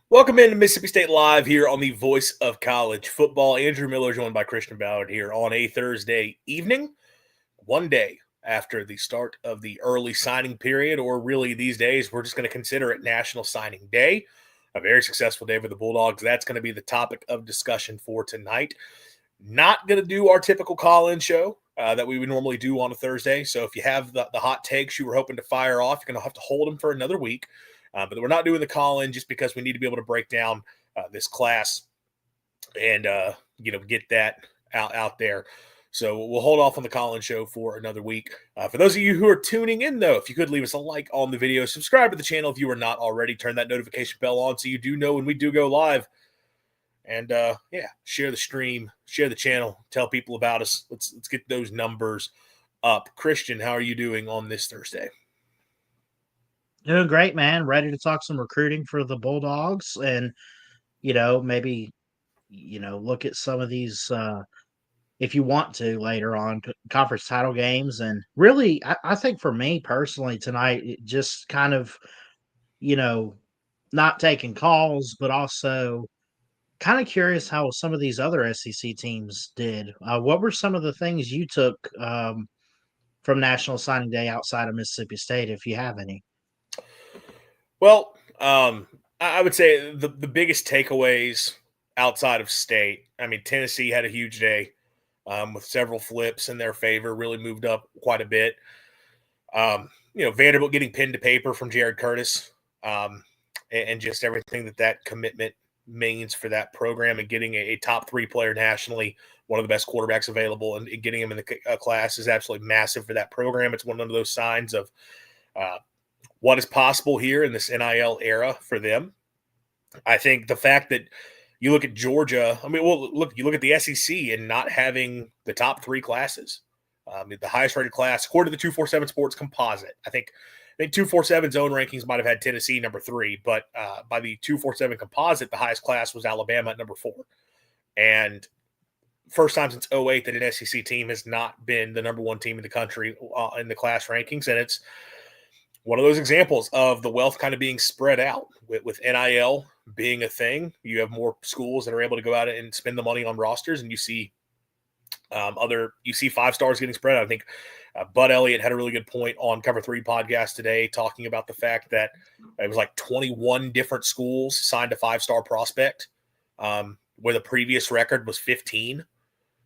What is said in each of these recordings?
Welcome into Mississippi State Live here on the Voice of College Football. Andrew Miller joined by Christian Ballard here on a Thursday evening, one day after the start of the early signing period, or really these days, we're just going to consider it National Signing Day. A very successful day for the Bulldogs. That's going to be the topic of discussion for tonight. Not going to do our typical call-in show that we would normally do on a Thursday. So if you have the hot takes you were hoping to fire off, you're going to have to hold them for another week. But we're not doing the call-in just because we need to be able to break down this class and get that out there. So we'll hold off on the call-in show for another week. For those of you who are tuning in, though, if you could leave us a like on the video, subscribe to the channel if you are not already, turn that notification bell on so you do know when we do go live. And share the stream, share the channel, tell people about us. Let's get those numbers up. Christian, how are you doing on this Thursday? Doing great, man. Ready to talk some recruiting for the Bulldogs and, maybe, look at some of these, if you want to later on, conference title games. And really, I think for me personally tonight, it just kind of, not taking calls, but also kind of curious how some of these other SEC teams did. What were some of the things you took from National Signing Day outside of Mississippi State, if you have any? Well, I would say the biggest takeaways outside of state, I mean, Tennessee had a huge day with several flips in their favor, really moved up quite a bit. Vanderbilt getting pinned to paper from Jared Curtis and just everything that commitment means for that program and getting a top three player nationally, one of the best quarterbacks available, and getting him in the class is absolutely massive for that program. It's one of those signs of what is possible here in this NIL era for them. I think the fact that you look at Georgia, you look at the SEC and not having the top three classes. The highest rated class, according to the 247 Sports Composite. I think 247's own rankings might have had Tennessee number 3, but by the 247 Composite, the highest class was Alabama at number 4. And first time since 2008 that an SEC team has not been the number 1 team in the country in the class rankings. And it's one of those examples of the wealth kind of being spread out with NIL being a thing. You have more schools that are able to go out and spend the money on rosters, and you see five stars getting spread out. I think Bud Elliott had a really good point on Cover 3 podcast today, talking about the fact that it was like 21 different schools signed a 5-star prospect, where the previous record was 15.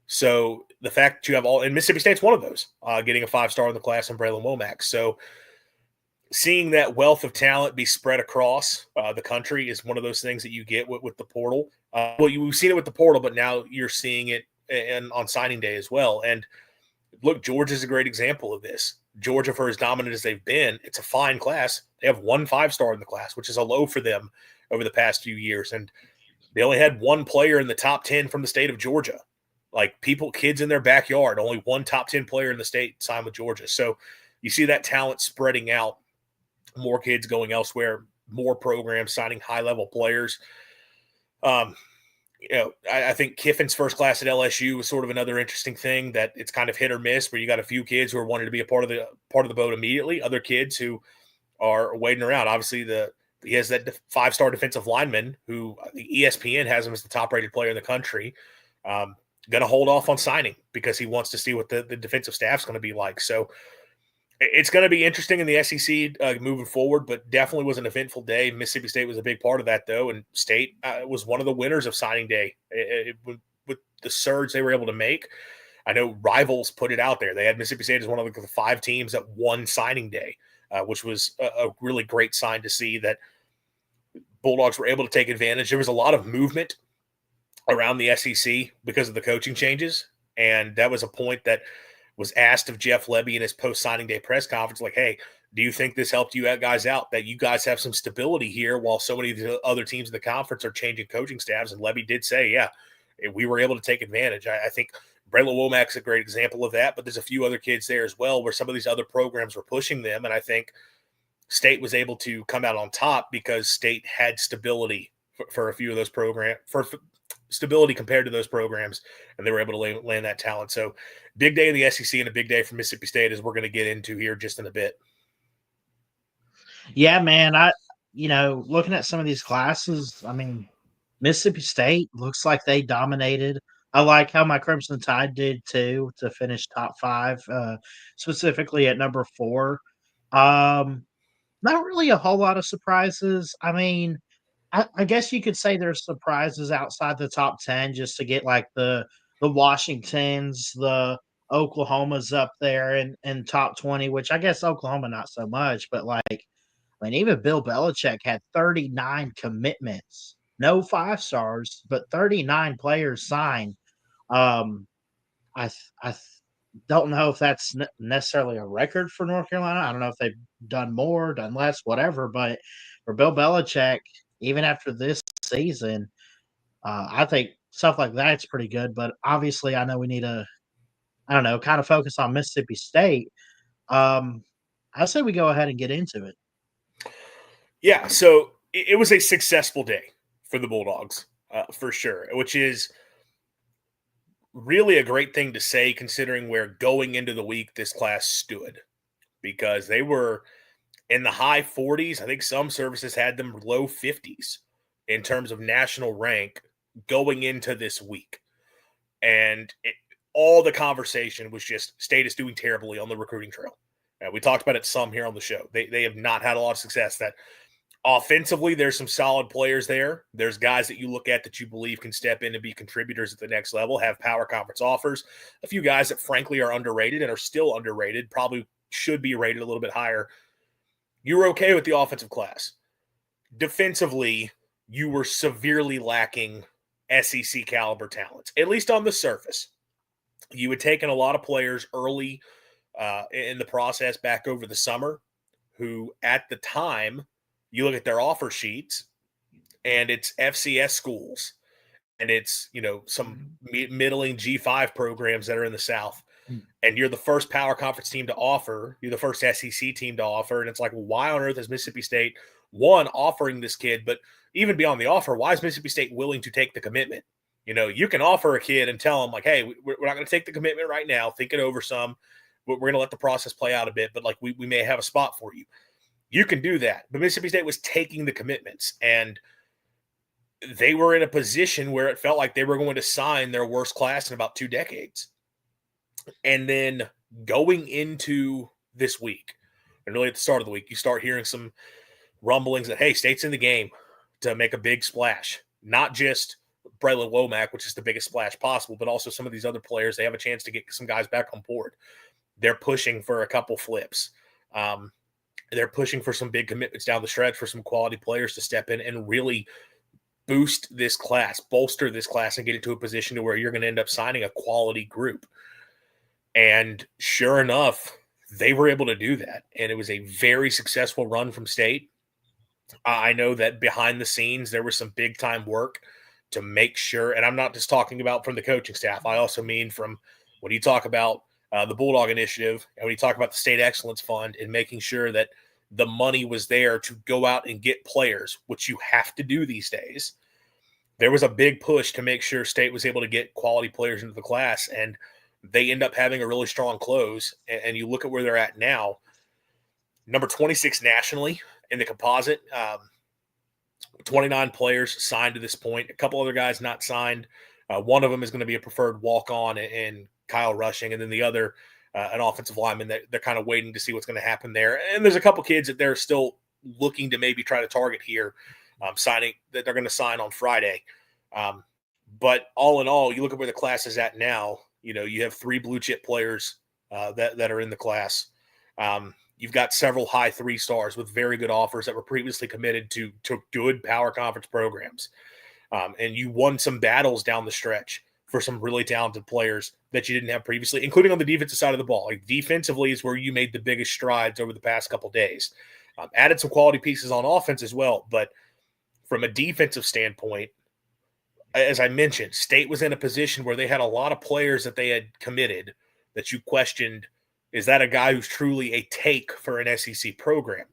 So the fact that you have and Mississippi State's one of those, getting a 5-star in the class in Bralan Womack. So seeing that wealth of talent be spread across the country is one of those things that you get with the portal. You've seen it with the portal, but now you're seeing it on signing day as well. And look, Georgia's a great example of this. Georgia, for as dominant as they've been, it's a fine class. They have 1 5-star in the class, which is a low for them over the past few years. And they only had 1 player in the top 10 from the state of Georgia. Like kids in their backyard, only 1 top 10 player in the state signed with Georgia. So you see that talent spreading out, more kids going elsewhere, more programs signing high-level players. I think Kiffin's first class at LSU was sort of another interesting thing, that it's kind of hit or miss, where you got a few kids who are wanting to be a part of the boat immediately, other kids who are waiting around. Obviously, he has that 5-star defensive lineman who the ESPN has him as the top-rated player in the country. Going to hold off on signing because he wants to see what the defensive staff's going to be like. So it's going to be interesting in the SEC moving forward, but definitely was an eventful day. Mississippi State was a big part of that, though, and State was one of the winners of signing day. With the surge they were able to make, I know Rivals put it out there. They had Mississippi State as one of the 5 teams that won signing day, which was a really great sign to see that Bulldogs were able to take advantage. There was a lot of movement around the SEC because of the coaching changes, and that was a point that was asked of Jeff Lebby in his post-signing day press conference, like, hey, do you think this helped you guys out, that you guys have some stability here while so many of the other teams in the conference are changing coaching staffs? And Lebby did say, yeah, we were able to take advantage. I think Bralan Womack's a great example of that, but there's a few other kids there as well where some of these other programs were pushing them, and I think State was able to come out on top because State had stability for a few of those programs, for stability compared to those programs, and they were able to land that talent. So big day in the SEC and a big day for Mississippi State, as we're going to get into here just in a bit. Yeah, man. looking at some of these classes, I mean, Mississippi State looks like they dominated. I like how my Crimson Tide did too to finish top 5, specifically at number 4. Um, Not really a whole lot of surprises. I mean, I guess you could say there's surprises outside the top 10 just to get like the Washingtons, the Oklahomas up there in top 20, which I guess Oklahoma not so much, but like I mean, even Bill Belichick had 39 commitments, no 5 stars, but 39 players signed. Um, I don't know if that's necessarily a record for North Carolina. I don't know if they've done more, done less, whatever. But for Bill Belichick, even after this season, I think stuff like that's pretty good. But obviously, I know we need to, I don't know, kind of focus on Mississippi State. Um, I say we go ahead and get into it. Yeah, so it was a successful day for the Bulldogs, for sure, which is really a great thing to say considering where going into the week this class stood, because they were in the high 40s. I think some services had them low 50s in terms of national rank going into this week. And all the conversation was just State is doing terribly on the recruiting trail. We talked about it some here on the show. They have not had a lot of success. That offensively, there's some solid players there. There's guys that you look at that you believe can step in and be contributors at the next level, have power conference offers. A few guys that frankly are underrated and are still underrated, probably should be rated a little bit higher. You were okay with the offensive class. Defensively, you were severely lacking SEC caliber talents, at least on the surface. You had taken a lot of players early in the process back over the summer who at the time, you look at their offer sheets and it's FCS schools and it's, some middling G5 programs that are in the South. And you're the first power conference team to offer. You're the first SEC team to offer. And it's like, well, why on earth is Mississippi State, one, offering this kid? But even beyond the offer, why is Mississippi State willing to take the commitment? You can offer a kid and tell them, like, hey, we're not going to take the commitment right now. Think it over some. We're going to let the process play out a bit. But, like, we may have a spot for you. You can do that. But Mississippi State was taking the commitments. And they were in a position where it felt like they were going to sign their worst class in about 2 decades. And then going into this week, and really at the start of the week, you start hearing some rumblings that, hey, State's in the game to make a big splash. Not just Bralan Womack, which is the biggest splash possible, but also some of these other players. They have a chance to get some guys back on board. They're pushing for a couple flips. They're pushing for some big commitments down the stretch for some quality players to step in and really boost this class, bolster this class, and get it to a position to where you're going to end up signing a quality group. And sure enough, they were able to do that. And it was a very successful run from State. I know that behind the scenes, there was some big time work to make sure. And I'm not just talking about from the coaching staff. I also mean from when you talk about the Bulldog Initiative and when you talk about the State Excellence Fund and making sure that the money was there to go out and get players, which you have to do these days. There was a big push to make sure State was able to get quality players into the class. And they end up having a really strong close, and you look at where they're at now, number 26 nationally in the composite, 29 players signed to this point, a couple other guys not signed. One of them is going to be a preferred walk-on in Kyle Rushing, and then the other, an offensive lineman that they're kind of waiting to see what's going to happen there. And there's a couple kids that they're still looking to maybe try to target here, signing that they're going to sign on Friday. But all in all, you look at where the class is at now. You have 3 blue chip players that are in the class. You've got several high 3 stars with very good offers that were previously committed to good power conference programs. And you won some battles down the stretch for some really talented players that you didn't have previously, including on the defensive side of the ball. Like defensively is where you made the biggest strides over the past couple of days. Added some quality pieces on offense as well. But from a defensive standpoint, as I mentioned, State was in a position where they had a lot of players that they had committed that you questioned, is that a guy who's truly a take for an SEC program?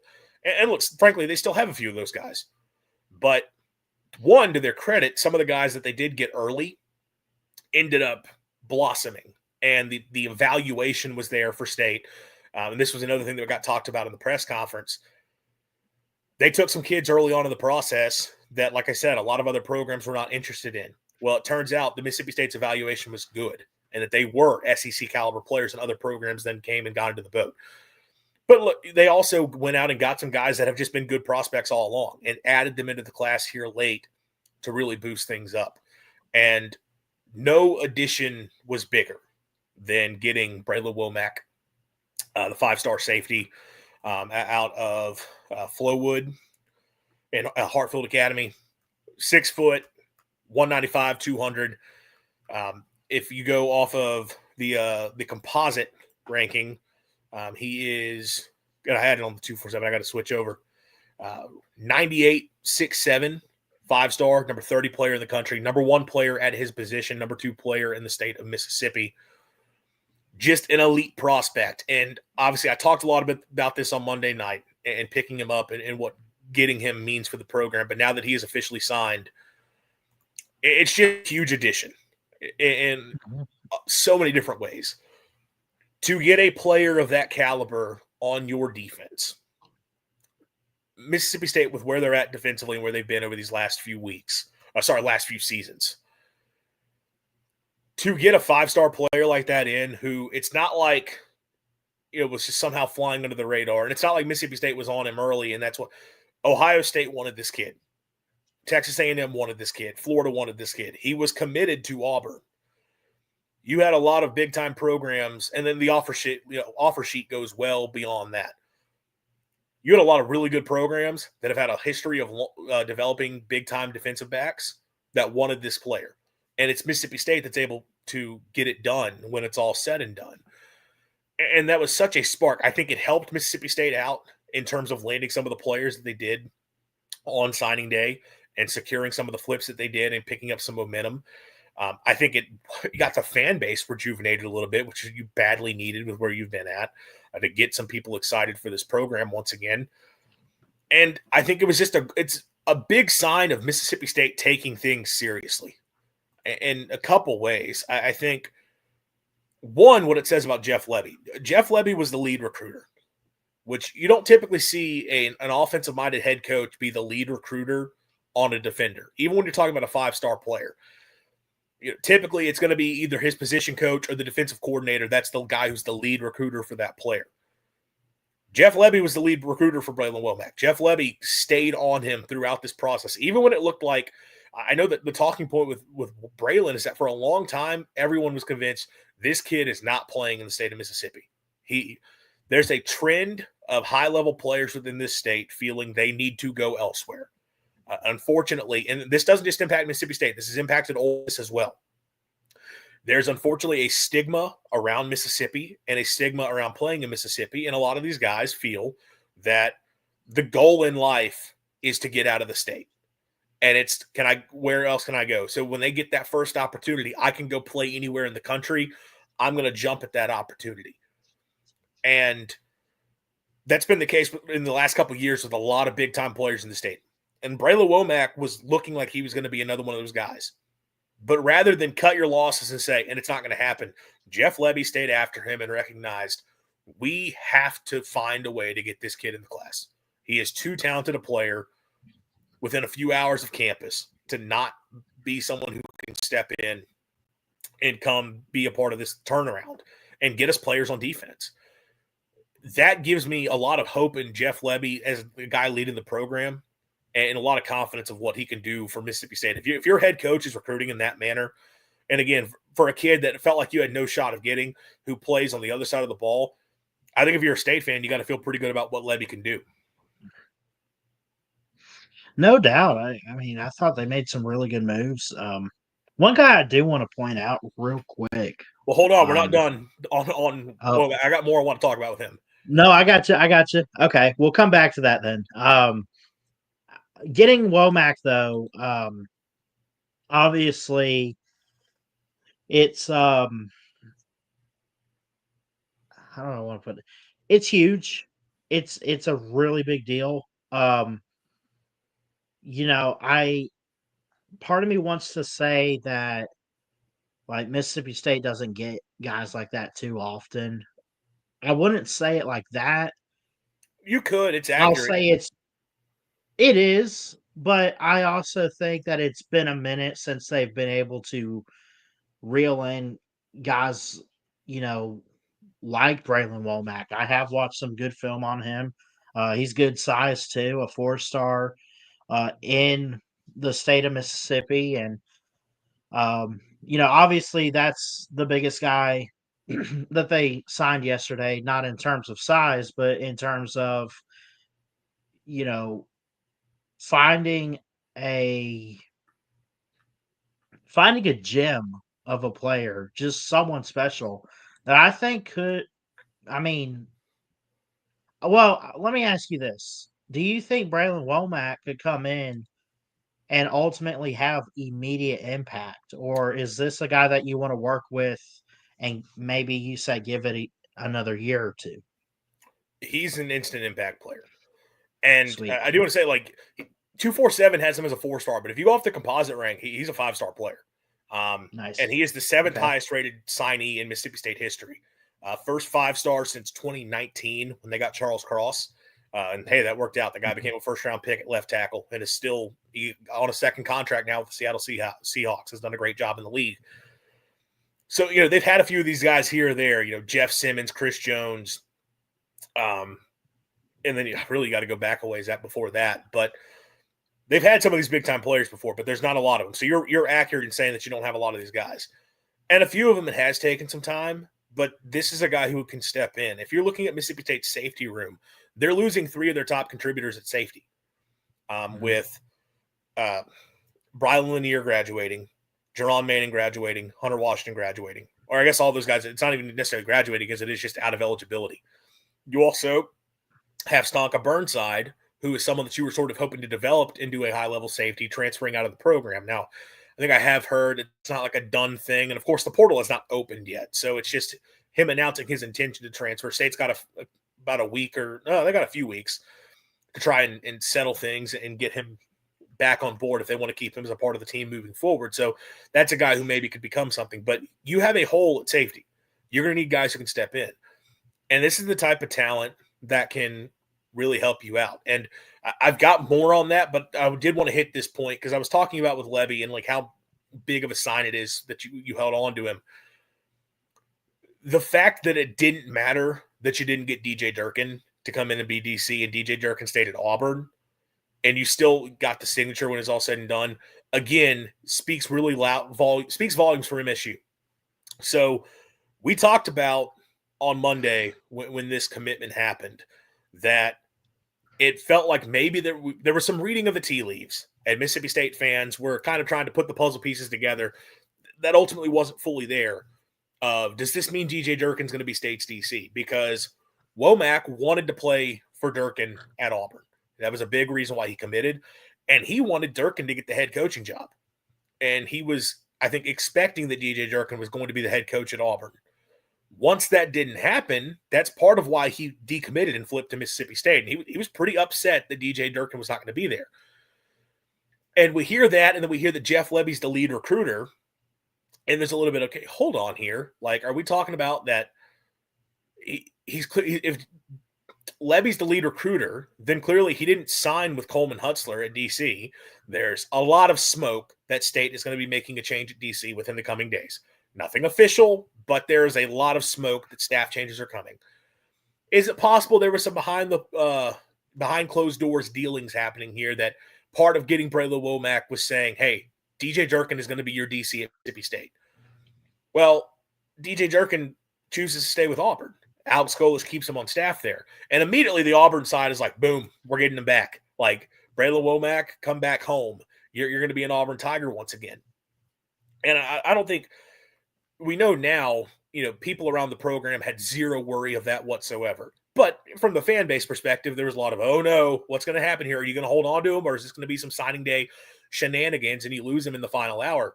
And look, frankly, they still have a few of those guys. But one, to their credit, some of the guys that they did get early ended up blossoming. And the evaluation was there for State. And this was another thing that got talked about in the press conference. They took some kids early on in the process that, like I said, a lot of other programs were not interested in. Well, it turns out the Mississippi State's evaluation was good and that they were SEC caliber players, and other programs then came and got into the boat. But look, they also went out and got some guys that have just been good prospects all along and added them into the class here late to really boost things up. And no addition was bigger than getting Bralan Womack, the 5-star safety, out of Flowwood and Hartfield Academy. 6 foot, 195, 200. If you go off of the composite ranking, he is. I had it on the 247. I got to switch over. 98, 6'7", 5-star, number 30 player in the country, number 1 player at his position, number 2 player in the state of Mississippi. Just an elite prospect. And obviously, I talked a lot about this on Monday night and picking him up and what getting him means for the program. But now that he is officially signed, it's just a huge addition in so many different ways. To get a player of that caliber on your defense, Mississippi State, with where they're at defensively and where they've been over these last few seasons, to get a 5-star player like that in, who it's not like it was just somehow flying under the radar, and it's not like Mississippi State was on him early, and that's what Ohio State wanted this kid. Texas A&M wanted this kid. Florida wanted this kid. He was committed to Auburn. You had a lot of big-time programs, and then the offer sheet goes well beyond that. You had a lot of really good programs that have had a history of developing big-time defensive backs that wanted this player. And it's Mississippi State that's able to get it done when it's all said and done. And that was such a spark. I think it helped Mississippi State out in terms of landing some of the players that they did on signing day and securing some of the flips that they did and picking up some momentum. I think it got the fan base rejuvenated a little bit, which you badly needed with where you've been at, to get some people excited for this program once again. And I think it was it's a big sign of Mississippi State taking things seriously in a couple ways. I think, one, what it says about Jeff Lebby. Jeff Lebby was the lead recruiter, which you don't typically see an offensive-minded head coach be the lead recruiter on a defender, even when you're talking about a 5-star player. Typically, it's going to be either his position coach or the defensive coordinator. That's the guy who's the lead recruiter for that player. Jeff Lebby was the lead recruiter for Bralan Womack. Jeff Lebby stayed on him throughout this process, even when it looked like – I know that the talking point with Bralan is that for a long time, everyone was convinced this kid is not playing in the state of Mississippi. There's a trend of high-level players within this state feeling they need to go elsewhere. Unfortunately, and this doesn't just impact Mississippi State, this has impacted Ole Miss as well. There's unfortunately a stigma around Mississippi and a stigma around playing in Mississippi, and a lot of these guys feel that the goal in life is to get out of the state. And it's, where else can I go? So when they get that first opportunity, I can go play anywhere in the country. I'm going to jump at that opportunity. And that's been the case in the last couple of years with a lot of big-time players in the state. And Bralan Womack was looking like he was going to be another one of those guys. But rather than cut your losses and say, and it's not going to happen, Jeff Lebby stayed after him and recognized, we have to find a way to get this kid in the class. He is too talented a player within a few hours of campus to not be someone who can step in and come be a part of this turnaround and get us players on defense. That gives me a lot of hope in Jeff Lebby as the guy leading the program, and a lot of confidence of what he can do for Mississippi State. If your head coach is recruiting in that manner, and again, for a kid that felt like you had no shot of getting, who plays on the other side of the ball, I think if you're a State fan, you got to feel pretty good about what Lebby can do. No doubt. I mean, I thought they made some really good moves. One guy I do want to point out real quick. Well, hold on. We're not done on well, I got more I want to talk about with him. No, I got you. Okay, we'll come back to that then. Getting Womack, though, obviously, it's I don't know how I want to put it. It's huge. It's a really big deal. Part of me wants to say that, like, Mississippi State doesn't get guys like that too often. I wouldn't say it like that. You could. It's accurate. I'll say It is, but I also think that it's been a minute since they've been able to reel in guys, you know, like Bralan Womack. I have watched some good film on him. He's good size too, a 4-star in the state of Mississippi, and obviously that's the biggest guy that they signed yesterday. Not in terms of size, but in terms of you know finding a finding a gem of a player, just someone special that I think could. I mean, well, let me ask you this: do you think Braylon Womack could come in and ultimately have immediate impact, or is this a guy that you want to work with, and maybe you say give it another year or two? He's an instant impact player. And Sweet, I do want to say, like, 247 has him as a 4-star, but if you go off the composite rank, he's a 5-star player. And nice. he is the 7th Okay, highest rated signee in Mississippi State history. First 5-star since 2019 when they got Charles Cross. And hey, that worked out. The guy became a first-round pick at left tackle and is still on a second contract now with the Seattle Seahawks. Has done a great job in the league. So, they've had a few of these guys here or there, Jeff Simmons, Chris Jones, and then you really got to go back a ways before that. But they've had some of these big-time players before, but there's not a lot of them. So you're accurate in saying that you don't have a lot of these guys. And a few of them, it has taken some time, but this is a guy who can step in. If you're looking at Mississippi State's safety room, they're losing 3 of their top contributors at safety, with Brian Lanier graduating, Jerron Manning graduating, Hunter Washington graduating. Or I guess all those guys, it's not even necessarily graduating because it is just out of eligibility. You also have Stonka Burnside, who is someone that you were sort of hoping to develop into a high-level safety, transferring out of the program. Now, I think I have heard it's not like a done thing. And, of course, the portal has not opened yet. So it's just him announcing his intention to transfer. State's got about a week they got a few weeks to try and settle things and get him back on board if they want to keep him as a part of the team moving forward. So that's a guy who maybe could become something. But you have a hole at safety. You're going to need guys who can step in. And this is the type of talent that can really help you out. And I've got more on that, but I did want to hit this point because I was talking about with Levy and like how big of a sign it is that you held on to him. The fact that it didn't matter that you didn't get DJ Durkin to come in and be DC and DJ Durkin stayed at Auburn and you still got the signature when it's all said and done, again, speaks really loud, speaks volumes for MSU. So we talked about on Monday when this commitment happened that it felt like maybe there was some reading of the tea leaves, and Mississippi State fans were kind of trying to put the puzzle pieces together that ultimately wasn't fully there. Does this mean DJ Durkin's going to be State's DC? Because Womack wanted to play for Durkin at Auburn. That was a big reason why he committed, and he wanted Durkin to get the head coaching job. And he was, I think, expecting that DJ Durkin was going to be the head coach at Auburn. Once that didn't happen, that's part of why he decommitted and flipped to Mississippi State. And he was pretty upset that DJ Durkin was not going to be there. And we hear that, and then we hear that Jeff Lebby's the lead recruiter. And there's a little bit, okay, hold on here. Like, are we talking about that if Lebby's the lead recruiter, then clearly he didn't sign with Coleman Hutzler at DC. There's a lot of smoke that State is going to be making a change at DC within the coming days. Nothing official, but there is a lot of smoke that staff changes are coming. Is it possible there was some behind closed doors dealings happening here that part of getting Bralan Womack was saying, hey, DJ Durkin is going to be your DC at Mississippi State? Well, DJ Durkin chooses to stay with Auburn. Alex Golesh keeps him on staff there. And immediately the Auburn side is like, boom, we're getting him back. Like, Bralan Womack, come back home. You're going to be an Auburn Tiger once again. And I don't think – we know now, people around the program had zero worry of that whatsoever. But from the fan base perspective, there was a lot of, oh no, what's going to happen here? Are you going to hold on to him, or is this going to be some signing day shenanigans and you lose him in the final hour?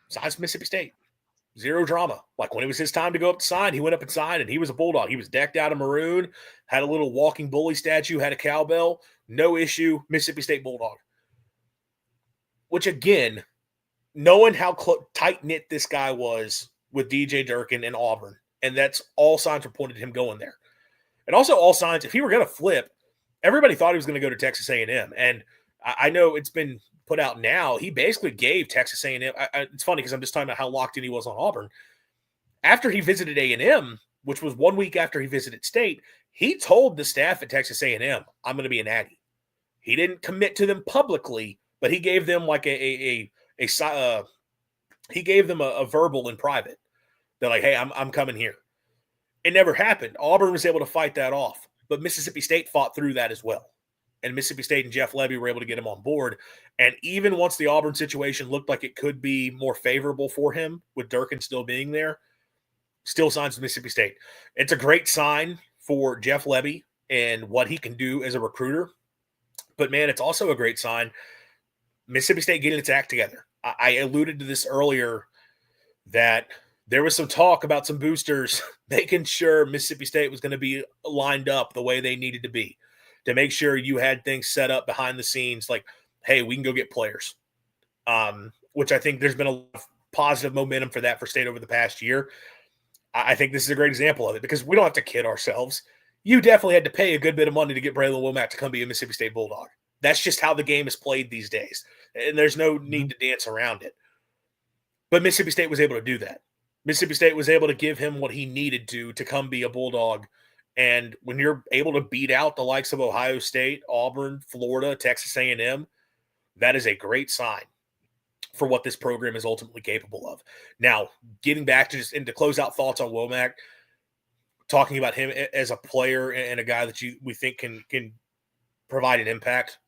Besides Mississippi State, zero drama. Like when it was his time to go up to sign, he went up and signed, and he was a Bulldog. He was decked out in maroon, had a little walking bully statue, had a cowbell, no issue, Mississippi State Bulldog. Which again, knowing how tight-knit this guy was with DJ Durkin and Auburn, and that's all signs were pointed to him going there. And also all signs, if he were going to flip everybody thought he was going to go to Texas A&M. And I know it's been put out now. He basically gave Texas A&M. It's funny because I'm just talking about how locked in he was on Auburn. After he visited A&M, which was 1 week after he visited State, he told the staff at Texas A&M, I'm going to be an Aggie. He didn't commit to them publicly, but he gave them like he gave them a verbal in private. They're like, hey, I'm coming here. It never happened. Auburn was able to fight that off, but Mississippi State fought through that as well. And Mississippi State and Jeff Lebby were able to get him on board. And even once the Auburn situation looked like it could be more favorable for him, with Durkin still being there, still signs with Mississippi State. It's a great sign for Jeff Lebby and what he can do as a recruiter. But, man, it's also a great sign. Mississippi State getting its act together. I alluded to this earlier that there was some talk about some boosters making sure Mississippi State was going to be lined up the way they needed to be, to make sure you had things set up behind the scenes like, hey, we can go get players, which I think there's been a lot of positive momentum for that for State over the past year. I think this is a great example of it because we don't have to kid ourselves. You definitely had to pay a good bit of money to get Bralan Womack to come be a Mississippi State Bulldog. That's just how the game is played these days, and there's no need to dance around it. But Mississippi State was able to do that. Mississippi State was able to give him what he needed to come be a Bulldog. And when you're able to beat out the likes of Ohio State, Auburn, Florida, Texas A&M, that is a great sign for what this program is ultimately capable of. Now, getting back to and to close out thoughts on Womack, talking about him as a player and a guy that we think can provide an impact.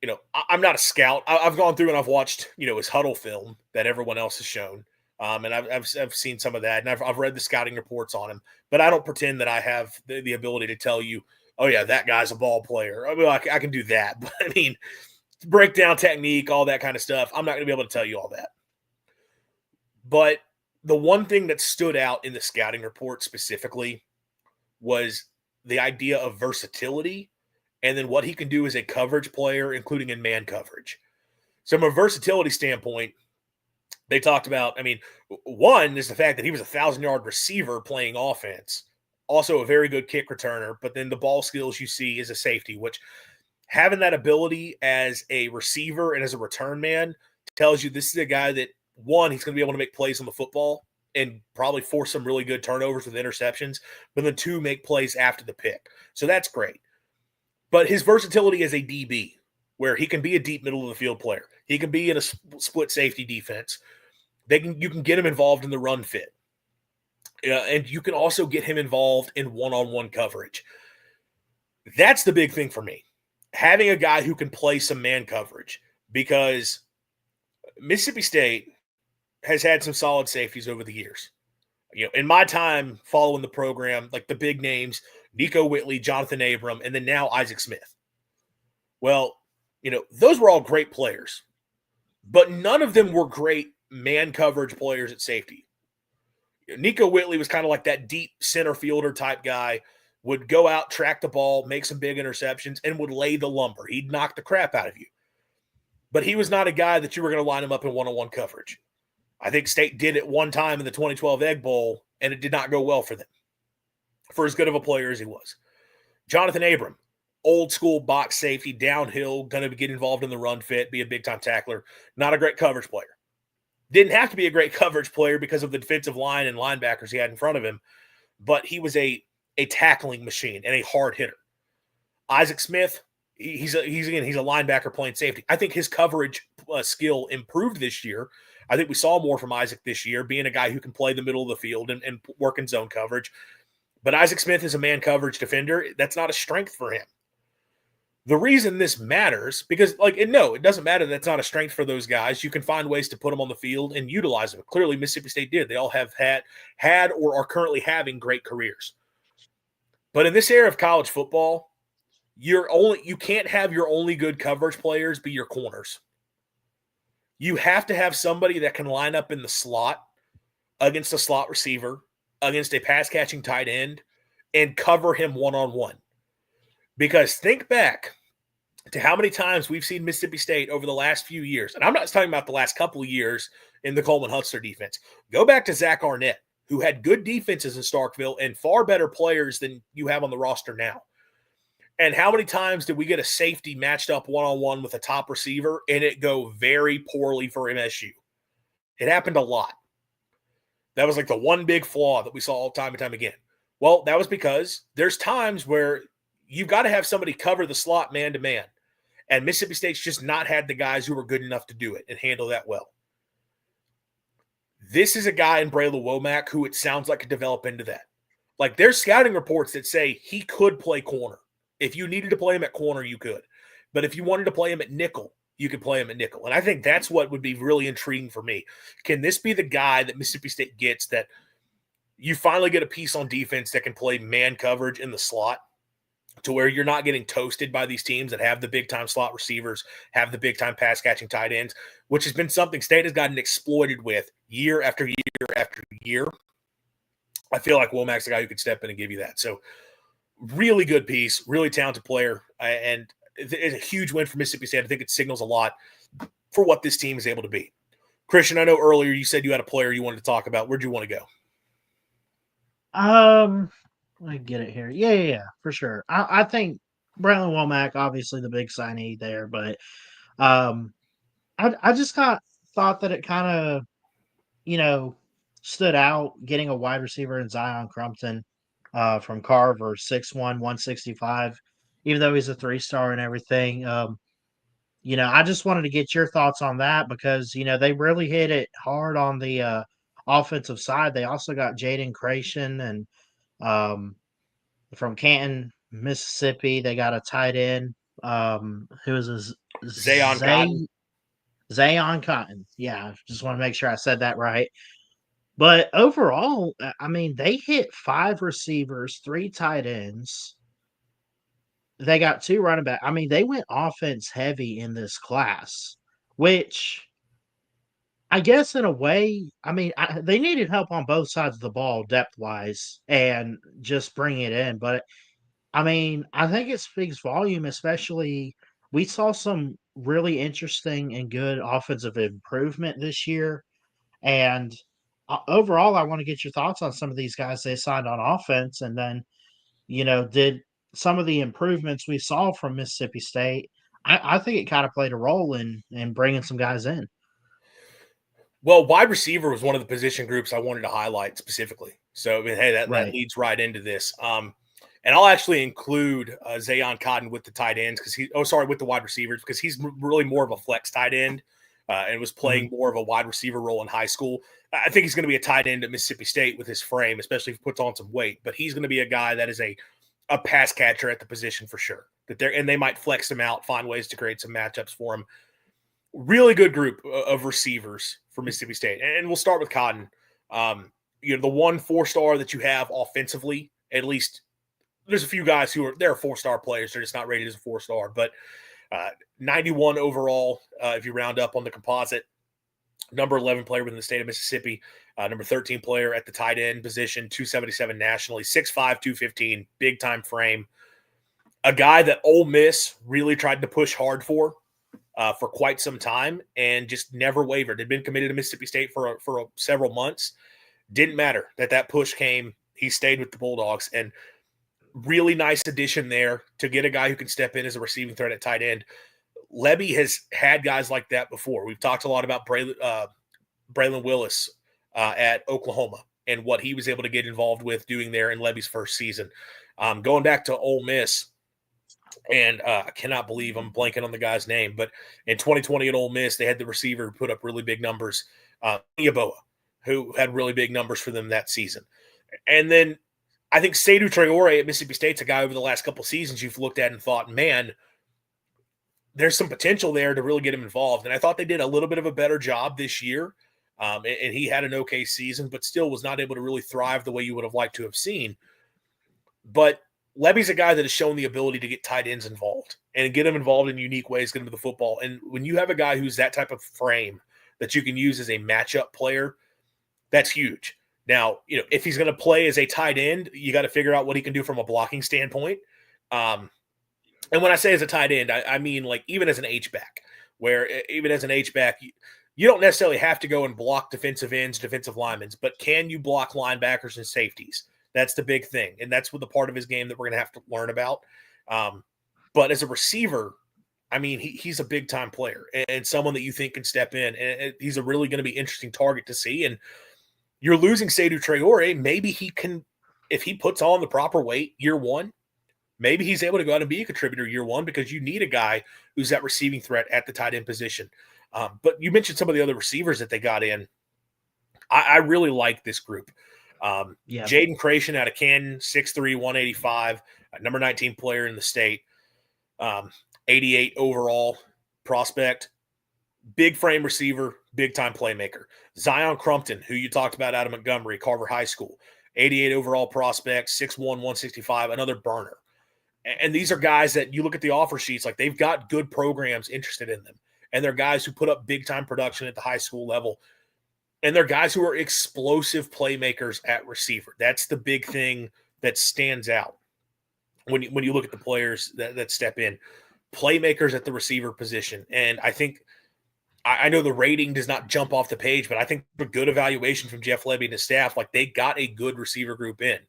You know, I'm not a scout. I've gone through and I've watched, his huddle film that everyone else has shown. And I've seen some of that, and I've read the scouting reports on him, but I don't pretend that I have the ability to tell you, oh yeah, that guy's a ball player. I mean, I can do that, but I mean, breakdown technique, all that kind of stuff, I'm not going to be able to tell you all that. But the one thing that stood out in the scouting report specifically was the idea of versatility and then what he can do as a coverage player, including in man coverage. So from a versatility standpoint, they talked about, one is the fact that he was a 1,000-yard receiver playing offense, also a very good kick returner, but then the ball skills you see as a safety, which having that ability as a receiver and as a return man tells you this is a guy that, one, he's going to be able to make plays on the football and probably force some really good turnovers with interceptions, but then two, make plays after the pick. So that's great. But his versatility as a DB, where he can be a deep middle of the field player, he can be in a split safety defense. You can get him involved in the run fit. And you can also get him involved in one-on-one coverage. That's the big thing for me. Having a guy who can play some man coverage, because Mississippi State has had some solid safeties over the years. In my time following the program, like the big names, Nico Whitley, Jonathan Abram, and then now Isaac Smith. Well, those were all great players, but none of them were great man coverage players at safety. Nico Whitley was kind of like that deep center fielder type guy, would go out, track the ball, make some big interceptions, and would lay the lumber. He'd knock the crap out of you. But he was not a guy that you were going to line him up in one-on-one coverage. I think State did it one time in the 2012 Egg Bowl, and it did not go well for them, for as good of a player as he was. Jonathan Abram, old school box safety, downhill, going to get involved in the run fit, be a big-time tackler, not a great coverage player. Didn't have to be a great coverage player because of the defensive line and linebackers he had in front of him, but he was a tackling machine and a hard hitter. Isaac Smith, he's a linebacker playing safety. I think his coverage skill improved this year. I think we saw more from Isaac this year, being a guy who can play the middle of the field and work in zone coverage. But Isaac Smith is a man coverage defender. That's not a strength for him. The reason this matters, because it doesn't matter that it's not a strength for those guys. You can find ways to put them on the field and utilize them. Clearly, Mississippi State did. They all have had or are currently having great careers. But in this era of college football, you can't have your only good coverage players be your corners. You have to have somebody that can line up in the slot against a slot receiver, against a pass-catching tight end, and cover him one-on-one. Because think back to how many times we've seen Mississippi State over the last few years, and I'm not talking about the last couple of years in the Coleman Hutzler defense. Go back to Zach Arnett, who had good defenses in Starkville and far better players than you have on the roster now. And how many times did we get a safety matched up one-on-one with a top receiver and it go very poorly for MSU? It happened a lot. That was like the one big flaw that we saw all time and time again. Well, that was because there's times where you've got to have somebody cover the slot man-to-man. And Mississippi State's just not had the guys who were good enough to do it and handle that well. This is a guy in Bralan Womack who it sounds like could develop into that. Like, there's scouting reports that say he could play corner. If you needed to play him at corner, you could. But if you wanted to play him at nickel, you could play him at nickel. And I think that's what would be really intriguing for me. Can this be the guy that Mississippi State gets, that you finally get a piece on defense that can play man coverage in the slot to where you're not getting toasted by these teams that have the big-time slot receivers, have the big-time pass-catching tight ends, which has been something State has gotten exploited with year after year after year. I feel like Womack's the guy who could step in and give you that. So, really good piece, really talented player, and it's a huge win for Mississippi State. I think it signals a lot for what this team is able to be. Christian, I know earlier you said you had a player you wanted to talk about. Where'd you want to go? Let me get it here. Yeah, for sure. I think Bralan Womack, obviously the big signee there, but I just thought that it kind of, stood out getting a wide receiver in Zion Crumpton from Carver, 6'1", 165, even though he's a 3-star and everything. I just wanted to get your thoughts on that because, they really hit it hard on the offensive side. They also got Jaden Creation and from Canton, Mississippi. They got a tight end who is a Zayon Cotton. Zayon Cotton. Yeah, just want to make sure I said that right. But overall, I mean, they hit 5 receivers, 3 tight ends. They got 2 running back. I mean, they went offense heavy in this class, which I guess in a way, I mean, they needed help on both sides of the ball depth-wise and just bring it in. But, I mean, I think it speaks volume, especially we saw some really interesting and good offensive improvement this year. And overall, I want to get your thoughts on some of these guys they signed on offense. And then, did some of the improvements we saw from Mississippi State, I think it kind of played a role in bringing some guys in. Well, wide receiver was one of the position groups I wanted to highlight specifically. So, I mean, hey, that leads right into this. And I'll actually include Zayon Cotton with the tight ends with the wide receivers, because he's really more of a flex tight end and was playing more of a wide receiver role in high school. I think he's going to be a tight end at Mississippi State with his frame, especially if he puts on some weight. But he's going to be a guy that is a pass catcher at the position for sure. And they might flex him out, find ways to create some matchups for him. Really good group of receivers for Mississippi State. And we'll start with Cotton. The one 4-star that you have offensively, at least there's a few guys they're 4-star players. They're just not rated as a 4-star. But 91 overall, if you round up on the composite. Number 11 player within the state of Mississippi. Number 13 player at the tight end position, 277 nationally, 6'5", 215, big-time frame. A guy that Ole Miss really tried to push hard for quite some time and just never wavered. Had been committed to Mississippi State for several months. Didn't matter that push came. He stayed with the Bulldogs. And really nice addition there to get a guy who can step in as a receiving threat at tight end. Lebby has had guys like that before. We've talked a lot about Bralan Willis at Oklahoma and what he was able to get involved with doing there in Lebby's first season. Going back to Ole Miss, and I cannot believe I'm blanking on the guy's name, but in 2020 at Ole Miss, they had the receiver who put up really big numbers, Yaboa, who had really big numbers for them that season. And then I think Seydou Traore at Mississippi State's a guy over the last couple of seasons you've looked at and thought, man, there's some potential there to really get him involved. And I thought they did a little bit of a better job this year. And he had an okay season, but still was not able to really thrive the way you would have liked to have seen. But Lebby's a guy that has shown the ability to get tight ends involved and get them involved in unique ways, get them to the football. And when you have a guy who's that type of frame that you can use as a matchup player, that's huge. Now, if he's going to play as a tight end, you got to figure out what he can do from a blocking standpoint. And when I say as a tight end, I mean like even as an H-back, where even as an H-back, you don't necessarily have to go and block defensive ends, defensive linemen, but can you block linebackers and safeties? That's the big thing. And that's what the part of his game that we're going to have to learn about. But as a receiver, I mean, he's a big time player and someone that you think can step in. And he's a really going to be interesting target to see. And you're losing Seydou Traore. Maybe he can, if he puts on the proper weight year one, maybe he's able to go out and be a contributor year one, because you need a guy who's that receiving threat at the tight end position. But you mentioned some of the other receivers that they got in. I really like this group. Jaden Creation out of Canton, 6'3", 185, number 19 player in the state, 88 overall prospect, big frame receiver, big time playmaker. Zion Crumpton, who you talked about out of Montgomery, Carver High School, 88 overall prospect, 6'1", 165, another burner. And these are guys that you look at the offer sheets, like they've got good programs interested in them. And they're guys who put up big time production at the high school level. And they're guys who are explosive playmakers at receiver. That's the big thing that stands out when you look at the players that step in. Playmakers at the receiver position. And I think, I know the rating does not jump off the page, but I think a good evaluation from Jeff Lebby and his staff, like they got a good receiver group in.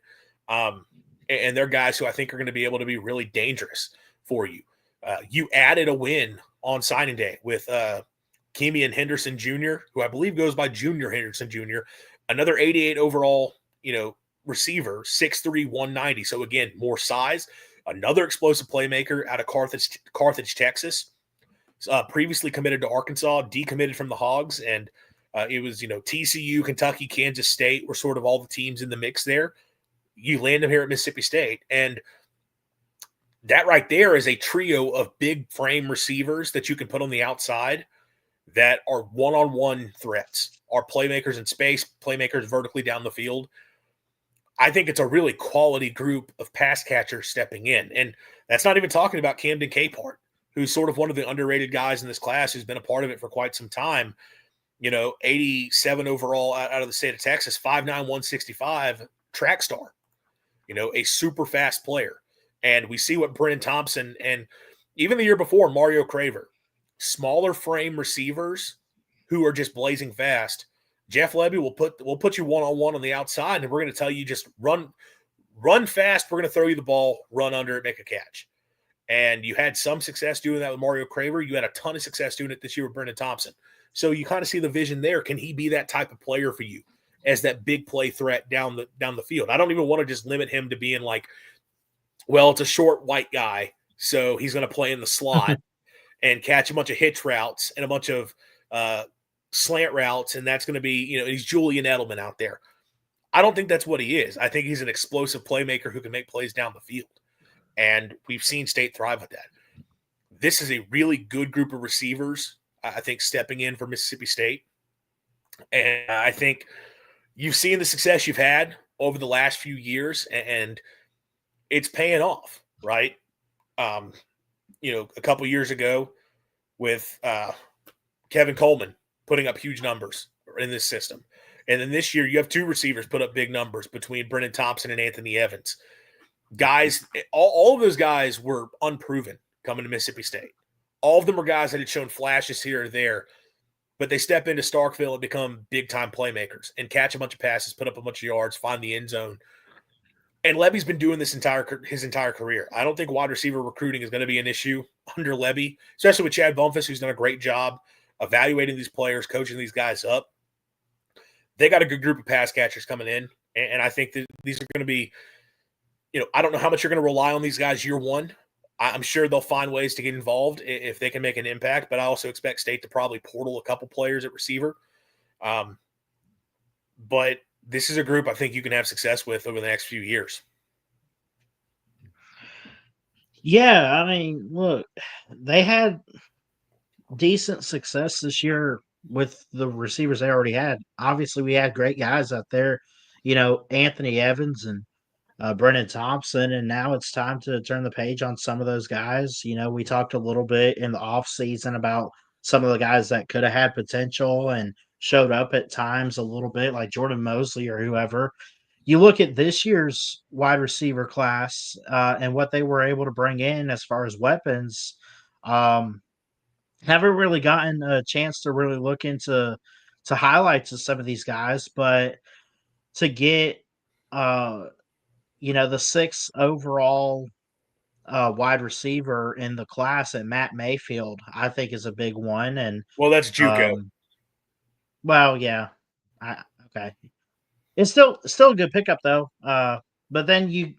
And they're guys who I think are going to be able to be really dangerous for you. You added a win on signing day with Kemian Henderson Jr., who I believe goes by Junior Henderson Jr., another 88 overall, receiver, 6'3", 190. So again, more size, another explosive playmaker out of Carthage, Texas. Previously committed to Arkansas, decommitted from the Hogs, and it was, TCU, Kentucky, Kansas State were sort of all the teams in the mix there. You land him here at Mississippi State, and that right there is a trio of big frame receivers that you can put on the outside that are one-on-one threats, are playmakers in space, playmakers vertically down the field. I think it's a really quality group of pass catchers stepping in, and that's not even talking about Camden Capehart, who's sort of one of the underrated guys in this class, who's been a part of it for quite some time. 87 overall out of the state of Texas, 5'9", 165, track star. A super fast player. And we see what Brennan Thompson and even the year before, Mario Craver, smaller frame receivers who are just blazing fast. Jeff Lebby will put you one-on-one on the outside, and we're going to tell you just run fast. We're going to throw you the ball, run under it, make a catch. And you had some success doing that with Mario Craver. You had a ton of success doing it this year with Brennan Thompson. So you kind of see the vision there. Can he be that type of player for you as that big play threat down the field? I don't even want to just limit him to being like, well, it's a short white guy, so he's going to play in the slot and catch a bunch of hitch routes and a bunch of slant routes, and that's going to be, he's Julian Edelman out there. I don't think that's what he is. I think he's an explosive playmaker who can make plays down the field. And we've seen State thrive with that. This is a really good group of receivers, I think, stepping in for Mississippi State. And I think you've seen the success you've had over the last few years, and it's paying off, right? A couple years ago with Kevin Coleman putting up huge numbers in this system. And then this year you have two receivers put up big numbers between Brennan Thompson and Anthony Evans. Guys, all of those guys were unproven coming to Mississippi State. All of them were guys that had shown flashes here or there, but they step into Starkville and become big-time playmakers and catch a bunch of passes, put up a bunch of yards, find the end zone. And Lebby's been doing this his entire career. I don't think wide receiver recruiting is going to be an issue under Lebby, especially with Chad Bumphus, who's done a great job evaluating these players, coaching these guys up. They got a good group of pass catchers coming in, and I think that these are going to be, I don't know how much you're going to rely on these guys year one. I'm sure they'll find ways to get involved if they can make an impact, but I also expect State to probably portal a couple players at receiver. But this is a group I think you can have success with over the next few years. Yeah, I mean, look, they had decent success this year with the receivers they already had. Obviously, we had great guys out there, Anthony Evans and Brennan Thompson, and now it's time to turn the page on some of those guys. We talked a little bit in the offseason about some of the guys that could have had potential and showed up at times a little bit, like Jordan Mosley or whoever. You look at this year's wide receiver class and what they were able to bring in as far as weapons. Haven't really gotten a chance to really look into highlights of some of these guys, but to get the 6th overall wide receiver in the class at Matt Mayfield, I think is a big one. And Well, that's JUCO. um, well, yeah, okay, it's still a good pickup though. But then you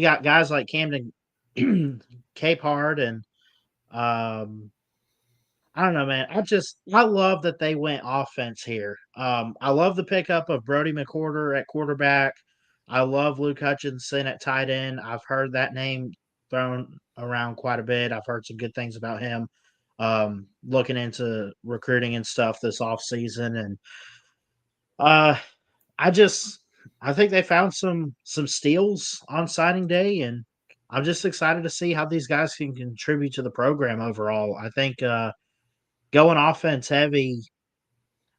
got guys like Camden Capehart and um, I don't know, man. I love that they went offense here. I love the pickup of Brody McCorder at quarterback. I love Luke Hutchinson at tight end. I've heard that name thrown around quite a bit. I've heard some good things about him. Looking into recruiting and stuff this offseason. And uh I just I think they found some steals on signing day, and I'm just excited to see how these guys can contribute to the program overall. I think going offense heavy,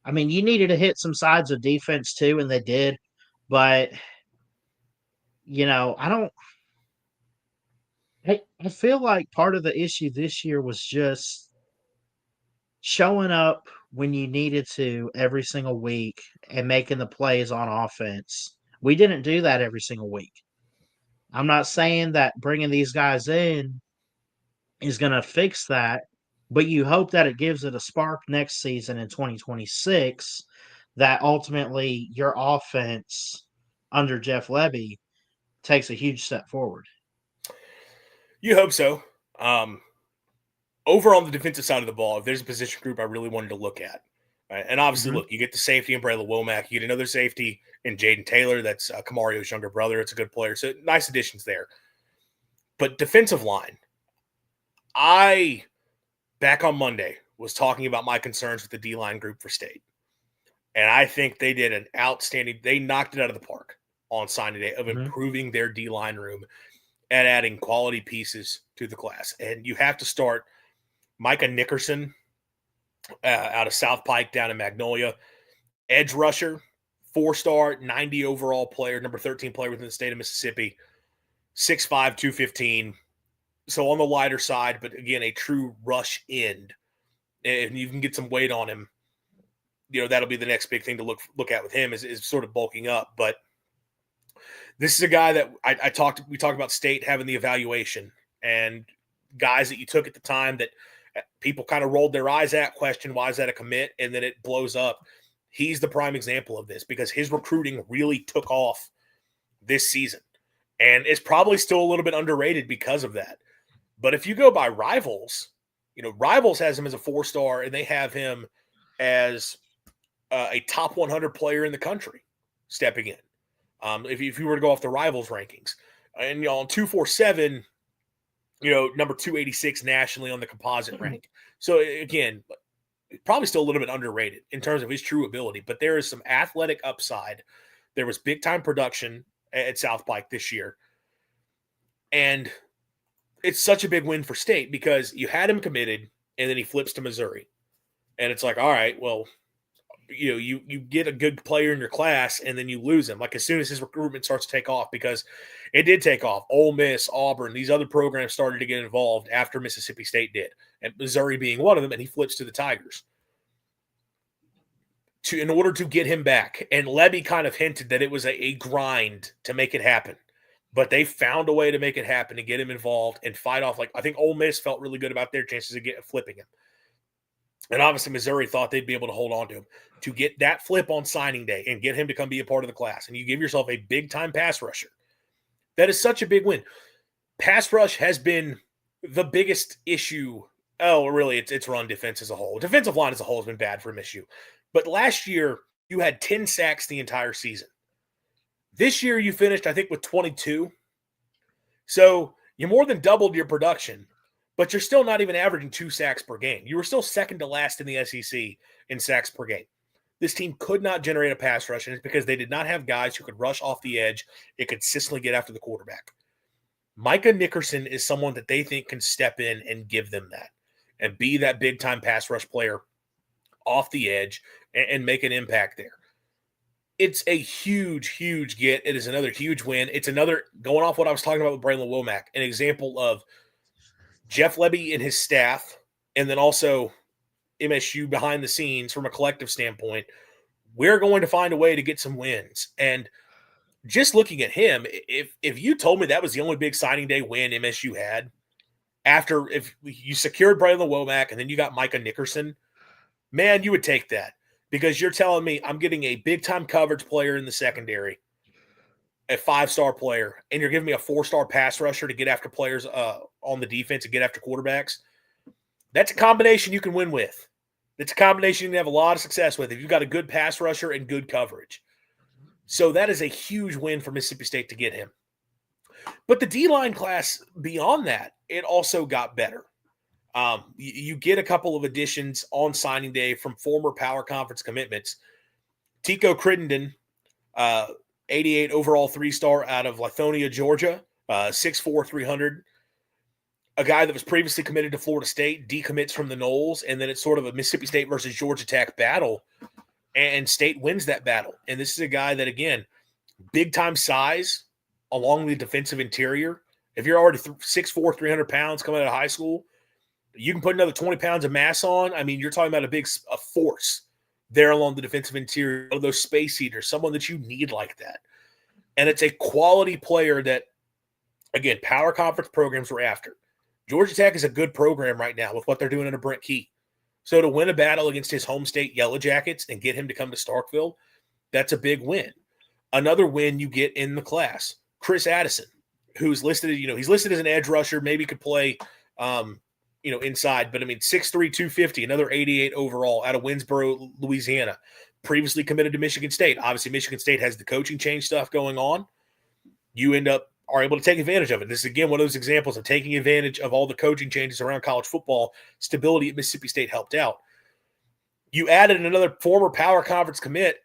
I mean, you needed to hit some sides of defense too, and they did. But I don't. I feel like part of the issue this year was just showing up when you needed to every single week and making the plays on offense. We didn't do that every single week. I'm not saying that bringing these guys in is going to fix that, but you hope that it gives it a spark next season in 2026 that ultimately your offense under Jeff Lebby takes a huge step forward. You hope so. Over on the defensive side of the ball, if there's a position group I really wanted to look at, right? And obviously, look, you get the safety in Bralan Womack, you get another safety in Jaden Taylor, that's Camario's younger brother. It's a good player, so nice additions there. But defensive line, I back on Monday was talking about my concerns with the D-line group for State, and I think they did an outstanding. They knocked it out of the park on signing day of improving their D-line room and adding quality pieces to the class. And you have to start Micah Nickerson out of South Pike down in Magnolia. Edge rusher, 4-star, 90 overall player, number 13 player within the state of Mississippi, 6'5", 215. So on the lighter side, but again, a true rush end. And you can get some weight on him. That'll be the next big thing to look at with him is sort of bulking up. But this is a guy that we talked about State having the evaluation and guys that you took at the time that people kind of rolled their eyes at, question why is that a commit, and then it blows up. He's the prime example of this because his recruiting really took off this season, and it's probably still a little bit underrated because of that. But if you go by Rivals, Rivals has him as a 4-star, and they have him as a top 100 player in the country stepping in. If you were to go off the Rivals rankings, and on 247, number 286 nationally on the composite rank. So again, probably still a little bit underrated in terms of his true ability, but there is some athletic upside. There was big time production at South Pike this year. And it's such a big win for State because you had him committed and then he flips to Missouri. And it's like, all right, well, you get a good player in your class and then you lose him. Like as soon as his recruitment starts to take off, because it did take off. Ole Miss, Auburn, these other programs started to get involved after Mississippi State did, and Missouri being one of them, and he flips to the Tigers in order to get him back. And Lebby kind of hinted that it was a grind to make it happen, but they found a way to make it happen and get him involved and fight off. Like I think Ole Miss felt really good about their chances of flipping him. And obviously Missouri thought they'd be able to hold on to him. To get that flip on signing day and get him to come be a part of the class, and you give yourself a big-time pass rusher, that is such a big win. Pass rush has been the biggest issue. Oh, really, it's run defense as a whole. Defensive line as a whole has been bad for MSU. But last year, you had 10 sacks the entire season. This year, you finished, I think, with 22. So you more than doubled your production, but you're still not even averaging 2 sacks per game. You were still second to last in the SEC in sacks per game. This team could not generate a pass rush, and it's because they did not have guys who could rush off the edge and consistently get after the quarterback. Micah Nickerson is someone that they think can step in and give them that and be that big-time pass rush player off the edge and make an impact there. It's a huge, huge get. It is another huge win. It's another, going off what I was talking about with Bralan Womack, an example of Jeff Lebby and his staff, and then also MSU behind the scenes from a collective standpoint. We're going to find a way to get some wins. And just looking at him, if you told me that was the only big signing day win MSU had, after if you secured Bralan Womack and then you got Micah Nickerson, man, you would take that because you're telling me I'm getting a big time coverage player in the secondary, a 5-star player, and you're giving me a 4-star pass rusher to get after players on the defense and get after quarterbacks. That's a combination you can win with. It's a combination you can have a lot of success with if you've got a good pass rusher and good coverage. So that is a huge win for Mississippi State to get him. But the D-line class beyond that, it also got better. You get a couple of additions on signing day from former Power Conference commitments. Tico Crittenden, 88 overall 3-star out of Lithonia, Georgia, 6'4", 300. A guy that was previously committed to Florida State, decommits from the Noles, and then it's sort of a Mississippi State versus Georgia Tech battle, and State wins that battle. And this is a guy that, again, big-time size along the defensive interior. If you're already 6'4", 300 pounds coming out of high school, you can put another 20 pounds of mass on. I mean, you're talking about a force there along the defensive interior, one of those space eaters, someone that you need like that. And it's a quality player that, again, Power Conference programs were after. Georgia Tech is a good program right now with what they're doing under Brent Key. So to win a battle against his home state Yellow Jackets and get him to come to Starkville, that's a big win. Another win you get in the class, Chris Addison, who's listed, he's listed as an edge rusher, maybe could play, inside, but I mean, 6'3", 250, another 88 overall out of Winsboro, Louisiana, previously committed to Michigan State. Obviously, Michigan State has the coaching change stuff going on. You are able to take advantage of it. This is, again, one of those examples of taking advantage of all the coaching changes around college football. Stability at Mississippi State helped out. You added another former Power Conference commit.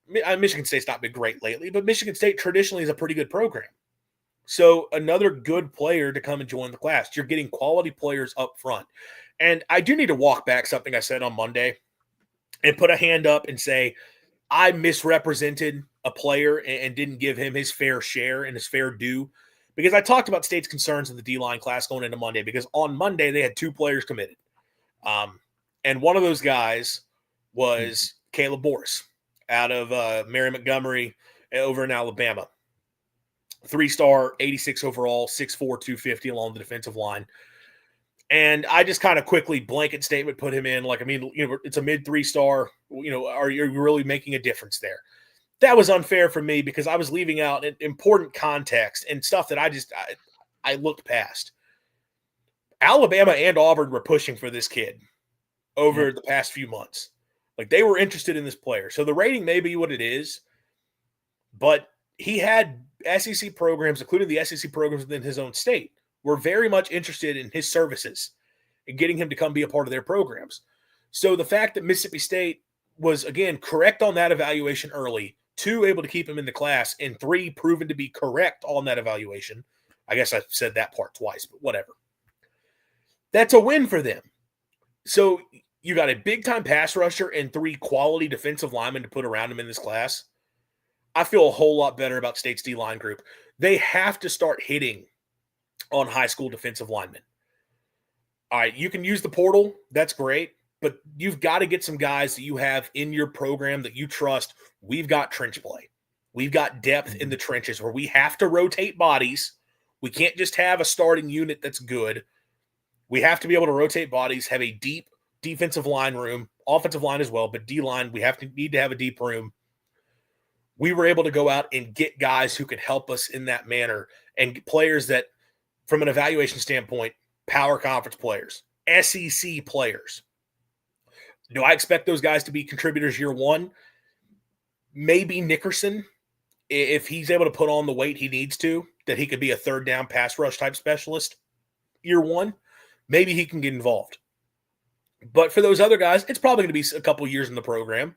Michigan State's not been great lately, but Michigan State traditionally is a pretty good program. So another good player to come and join the class. You're getting quality players up front. And I do need to walk back something I said on Monday and put a hand up and say, I misrepresented a player and didn't give him his fair share and his fair due, because I talked about State's concerns in the D-line class going into Monday, because on Monday they had 2 players committed. And one of those guys was Caleb Morris out of Mary Montgomery over in Alabama. 3-star, 86 overall, 6'4", 250 along the defensive line. And I just kind of quickly blanket statement put him in. It's a mid 3-star. Are you really making a difference there? That was unfair for me because I was leaving out important context and stuff that I looked past. Alabama and Auburn were pushing for this kid over the past few months. Like, they were interested in this player. So the rating may be what it is, but he had SEC programs, including the SEC programs within his own state, were very much interested in his services and getting him to come be a part of their programs. So the fact that Mississippi State was, again, correct on that evaluation early, 2, able to keep him in the class, and 3, proven to be correct on that evaluation. I guess I said that part twice, but whatever. That's a win for them. So you got a big-time pass rusher and 3 quality defensive linemen to put around him in this class. I feel a whole lot better about State's D-line group. They have to start hitting on high school defensive linemen. All right, you can use the portal. That's great. But you've got to get some guys that you have in your program that you trust. We've got trench play. We've got depth in the trenches where we have to rotate bodies. We can't just have a starting unit that's good. We have to be able to rotate bodies, have a deep defensive line room, offensive line as well, but D-line, we need to have a deep room. We were able to go out and get guys who can help us in that manner, and players that, from an evaluation standpoint, Power Conference players, SEC players. Do I expect those guys to be contributors year one? Maybe Nickerson, if he's able to put on the weight he needs to, that he could be a third down pass rush type specialist year one. Maybe he can get involved. But for those other guys, it's probably going to be a couple years in the program.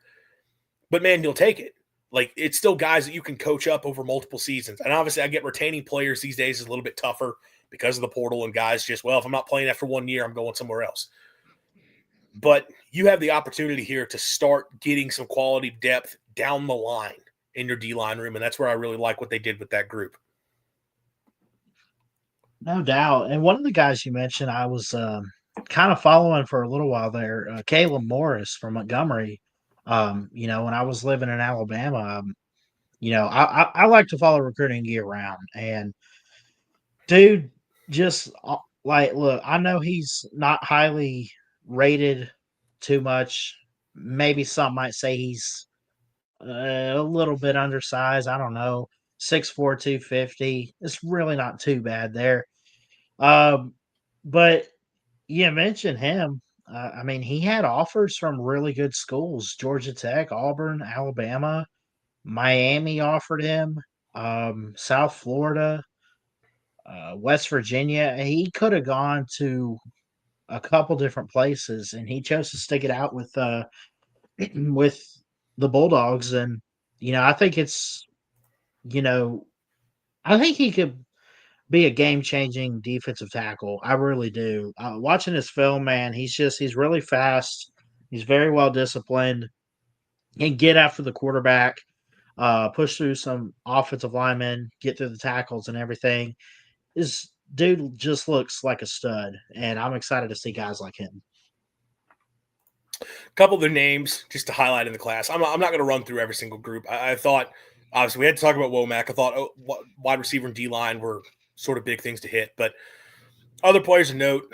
But, man, you'll take it. Like, it's still guys that you can coach up over multiple seasons. And obviously I get retaining players these days is a little bit tougher because of the portal, and guys just, well, if I'm not playing after 1 year, I'm going somewhere else. But you have the opportunity here to start getting some quality depth down the line in your D-line room, and that's where I really like what they did with that group. No doubt. And one of the guys you mentioned, I was kind of following for a little while there, Caleb Morris from Montgomery. When I was living in Alabama, I like to follow recruiting year round, and dude, just like, look, I know he's not highly rated too much. Maybe some might say he's a little bit undersized. I don't know. 6'4", 250. It's really not too bad there. Um, but you mentioned him. I mean, he had offers from really good schools: Georgia Tech, Auburn, Alabama, Miami offered him, South Florida, West Virginia. He could have gone to a couple different places, and he chose to stick it out with with the Bulldogs. And I think you know, I think he could be a game changing defensive tackle. I really do. Watching his film, man, he's really fast. He's very well disciplined. And get after the quarterback, push through some offensive linemen, get through the tackles and everything. This dude just looks like a stud, and I'm excited to see guys like him. A couple of the names just to highlight in the class. I'm not going to run through every single group. I thought, obviously, we had to talk about Womack. I thought wide receiver and D line were sort of big things to hit. But other players of note,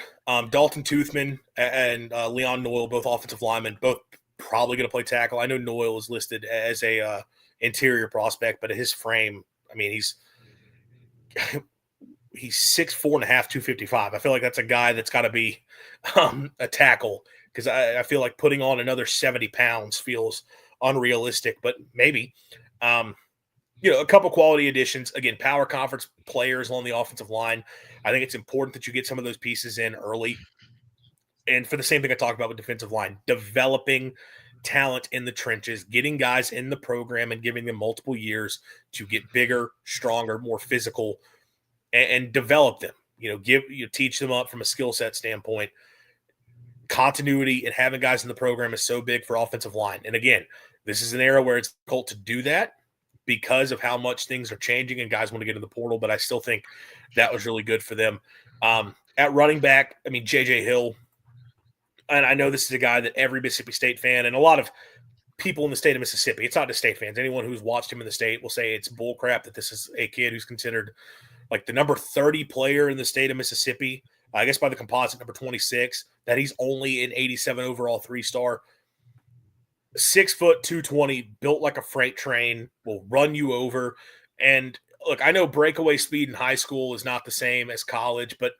Dalton Toothman and Leon Noyle, both offensive linemen, both probably going to play tackle. I know Noyle is listed as a interior prospect, but his frame, I mean, he's 6'4" and a half, 255. I feel like that's a guy that's got to be a tackle, because I feel like putting on another 70 pounds feels unrealistic, but maybe. A couple quality additions. Again, power conference players on the offensive line. I think it's important that you get some of those pieces in early. And for the same thing I talked about with defensive line, developing talent in the trenches, getting guys in the program and giving them multiple years to get bigger, stronger, more physical, and develop them. Teach them up from a skill set standpoint. Continuity and having guys in the program is so big for offensive line. And again, this is an era where it's difficult to do that because of how much things are changing and guys want to get in the portal, but I still think that was really good for them. At running back, I mean, J.J. Hill, and I know this is a guy that every Mississippi State fan and a lot of people in the state of Mississippi, it's not just state fans, anyone who's watched him in the state will say it's bullcrap that this is a kid who's considered like the number 30 player in the state of Mississippi, I guess by the composite number 26, that he's only an 87 overall 3-star. 6 foot, 220, built like a freight train, will run you over. And look, I know breakaway speed in high school is not the same as college, but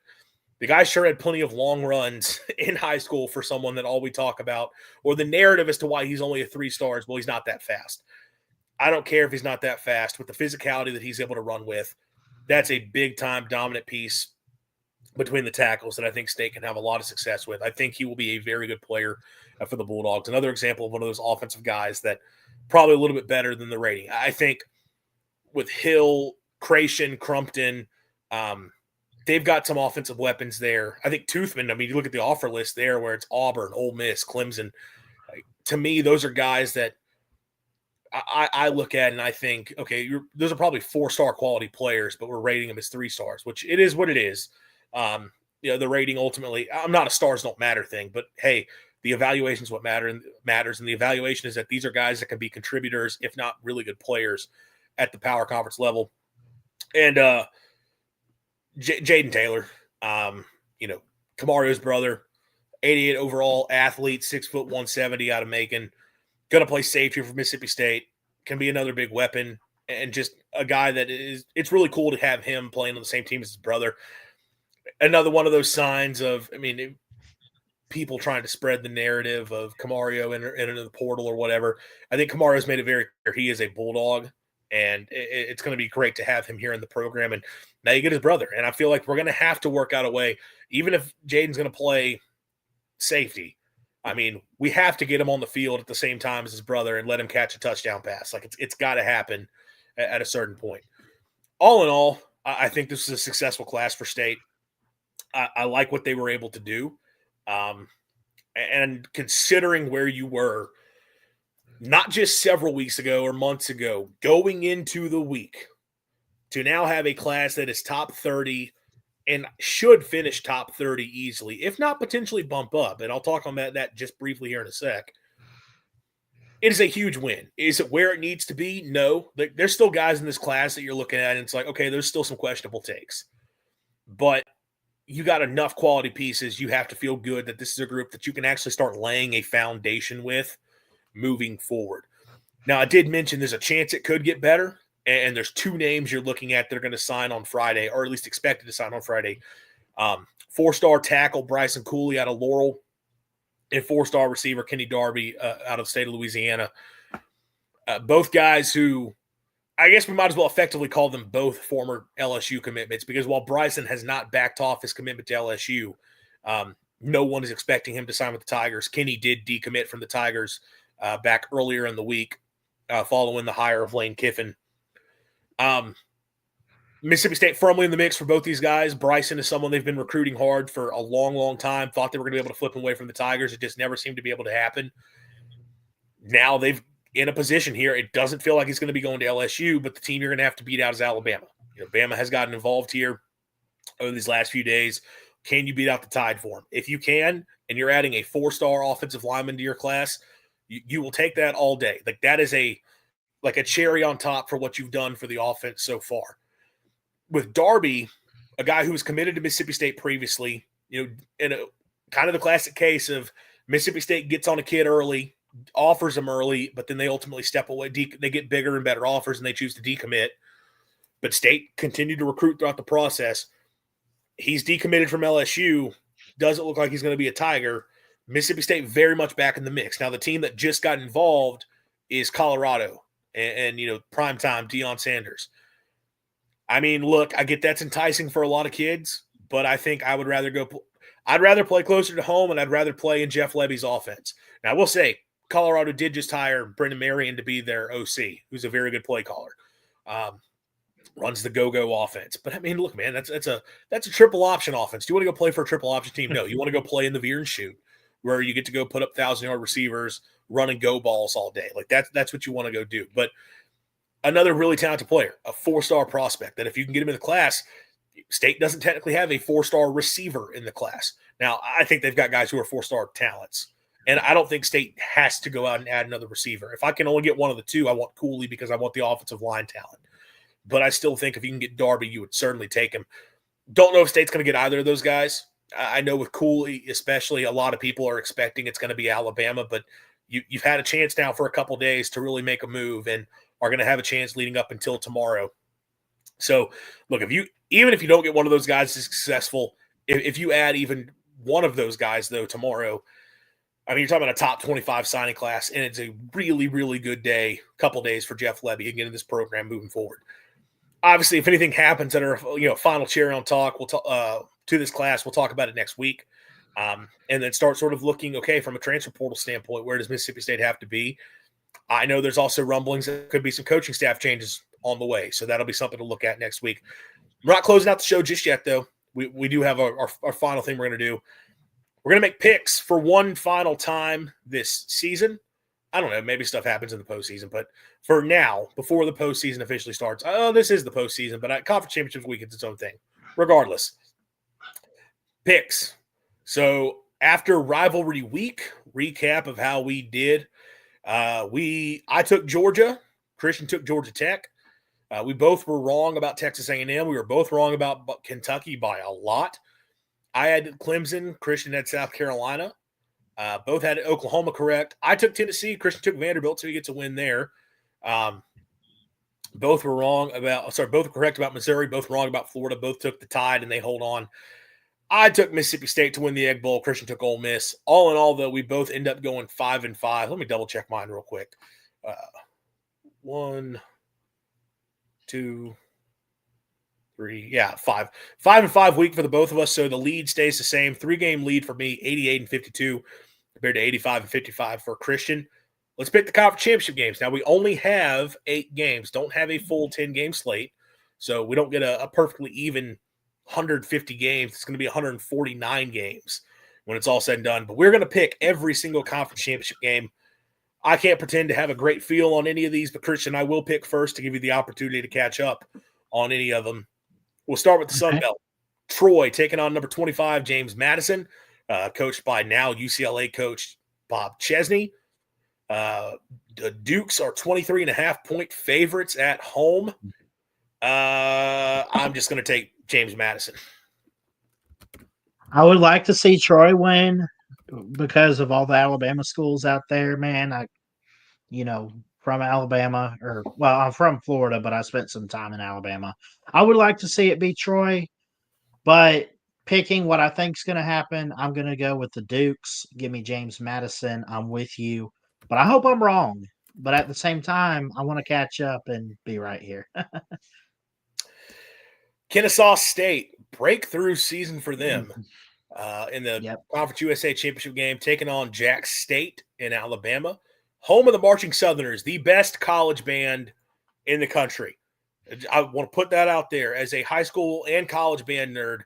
the guy sure had plenty of long runs in high school for someone that all we talk about, or the narrative as to why he's only a 3-star is, well, he's not that fast. I don't care if he's not that fast. With the physicality that he's able to run with, that's a big-time dominant piece between the tackles that I think State can have a lot of success with. I think he will be a very good player for the Bulldogs. Another example of one of those offensive guys that probably a little bit better than the rating. I think with Hill, Creation, Crumpton, they've got some offensive weapons there. I think Toothman, I mean, you look at the offer list there where it's Auburn, Ole Miss, Clemson. To me, those are guys that I look at and I think, okay, those are probably 4-star quality players, but we're rating them as 3 stars, which it is what it is. The rating ultimately, I'm not a stars don't matter thing, but hey, the evaluation is what matters. And the evaluation is that these are guys that can be contributors, if not really good players at the power conference level. And Jaden Taylor, Camario's brother, 88 overall athlete, 6 foot 170 out of Macon, going to play safety for Mississippi State, can be another big weapon, and just a guy that it's really cool to have him playing on the same team as his brother. Another one of those signs of, people trying to spread the narrative of Camario into the portal or whatever. I think Camario's made it very clear he is a Bulldog, and it's going to be great to have him here in the program. And now you get his brother, and I feel like we're going to have to work out a way, even if Jaden's going to play safety. We have to get him on the field at the same time as his brother and let him catch a touchdown pass. Like it's got to happen at a certain point. All in all, I think this is a successful class for State. I like what they were able to do. And considering where you were, not just several weeks ago or months ago, going into the week, to now have a class that is top 30 and should finish top 30 easily, if not potentially bump up. And I'll talk on that just briefly here in a sec. it is a huge win. Is it where it needs to be? No. There's still guys in this class that you're looking at, and it's like, okay, there's still some questionable takes. But you got enough quality pieces. You have to feel good that this is a group that you can actually start laying a foundation with moving forward. Now, I did mention there's a chance it could get better, and there's 2 names you're looking at that are going to sign on Friday, or at least expected to sign on Friday. 4-star tackle Bryson Cooley out of Laurel, and 4-star receiver Kenny Darby out of the state of Louisiana. Both guys who, I guess we might as well effectively call them both former LSU commitments, because while Bryson has not backed off his commitment to LSU, no one is expecting him to sign with the Tigers. Kenny did decommit from the Tigers back earlier in the week following the hire of Lane Kiffin. Mississippi State firmly in the mix for both these guys. Bryson is someone they've been recruiting hard for a long, long time. Thought they were going to be able to flip him away from the Tigers. It just never seemed to be able to happen. Now they've in a position here. It doesn't feel like he's going to be going to LSU, but the team you're going to have to beat out is Alabama. Bama has gotten involved here over these last few days. Can you beat out the Tide for him? If you can, and you're adding a 4-star offensive lineman to your class, you will take that all day. Like that is a cherry on top for what you've done for the offense so far. With Darby, a guy who was committed to Mississippi State previously, in a kind of the classic case of Mississippi State gets on a kid early, offers him early, but then they ultimately step away. They get bigger and better offers, and they choose to decommit. But State continued to recruit throughout the process. He's decommitted from LSU. Doesn't look like he's going to be a Tiger. Mississippi State very much back in the mix. Now, the team that just got involved is Colorado and primetime Deion Sanders. I mean, look, I get that's enticing for a lot of kids, but I think I'd rather play closer to home, and I'd rather play in Jeff Levy's offense. Now, I will say, Colorado did just hire Brendan Marion to be their OC, who's a very good play caller. Runs the go-go offense. But I mean, look, man, that's a triple option offense. Do you want to go play for a triple option team? No, you want to go play in the veer and shoot, where you get to go put up 1,000-yard receivers, run and go balls all day. Like that's what you want to go do. But another really talented player, a 4-star prospect, that if you can get him in the class, State doesn't technically have a 4-star receiver in the class. Now, I think they've got guys who are 4-star talents, and I don't think State has to go out and add another receiver. If I can only get one of the 2, I want Cooley because I want the offensive line talent. But I still think if you can get Darby, you would certainly take him. Don't know if State's going to get either of those guys. I know with Cooley especially, a lot of people are expecting it's going to be Alabama, but you've had a chance now for a couple days to really make a move and are going to have a chance leading up until tomorrow. So, look, even if you don't get one of those guys successful, if you add even one of those guys, though, tomorrow, I mean, you're talking about a top 25 signing class, and it's a really, really good day, couple days for Jeff Levy again in this program moving forward. Obviously, if anything happens that are final cherry on top, to this class, we'll talk about it next week, and then start sort of looking, okay, from a transfer portal standpoint, where does Mississippi State have to be? I know there's also rumblings that could be some coaching staff changes on the way, so that'll be something to look at next week. We're not closing out the show just yet, though. We do have our final thing we're going to do. We're going to make picks for one final time this season. I don't know, maybe stuff happens in the postseason, but for now, before the postseason officially starts, this is the postseason, but Conference Championship Week is its own thing. Regardless, picks. So after rivalry week, recap of how we did. I took Georgia. Christian took Georgia Tech. We both were wrong about Texas A&M. We were both wrong about Kentucky by a lot. I had Clemson. Christian had South Carolina. Both had Oklahoma correct. I took Tennessee. Christian took Vanderbilt, so he gets a win there. Both were both correct about Missouri. Both wrong about Florida. Both took the Tide, and they hold on. I took Mississippi State to win the Egg Bowl. Christian took Ole Miss. All in all, though, we both end up going 5-5. Let me double check mine real quick. 1, 2, 3. Yeah, 5. 5-5 week for the both of us. So the lead stays the same. 3-game lead for me, 88-52, compared to 85-55 for Christian. Let's pick the conference championship games. Now, we only have 8 games. Don't have a full 10-game slate. So we don't get a perfectly even 150 games. It's going to be 149 games when it's all said and done. But we're going to pick every single conference championship game. I can't pretend to have a great feel on any of these, but Christian, I will pick first to give you the opportunity to catch up on any of them. We'll start with the Sun Belt. Troy taking on number 25, James Madison, coached by now UCLA coach Bob Chesney. The Dukes are 23.5-point favorites at home. I'm just going to take James Madison. I would like to see Troy win because of all the Alabama schools out there, man. From Alabama, I'm from Florida, but I spent some time in Alabama. I would like to see it be Troy, but picking what I think is going to happen, I'm going to go with the Dukes. Give me James Madison. I'm with you, but I hope I'm wrong. But at the same time, I want to catch up and be right here. Kennesaw State, breakthrough season for them in the Yep. Conference USA Championship game, taking on Jack State in Alabama. Home of the Marching Southerners, the best college band in the country. I want to put that out there as a high school and college band nerd.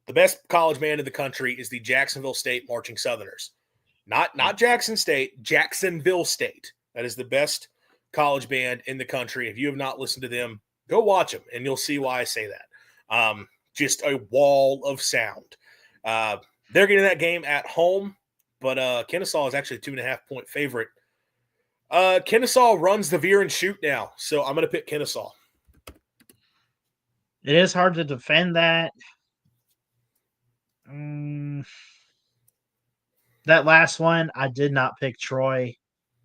The best college band in the country is the Jacksonville State Marching Southerners. Not Jackson State, Jacksonville State. That is the best college band in the country. If you have not listened to them, go watch them, and you'll see why I say that. Just a wall of sound. They're getting that game at home, but Kennesaw is actually a 2.5-point favorite. Kennesaw runs the veer and shoot now, so I'm going to pick Kennesaw. It is hard to defend that. That last one, I did not pick Troy.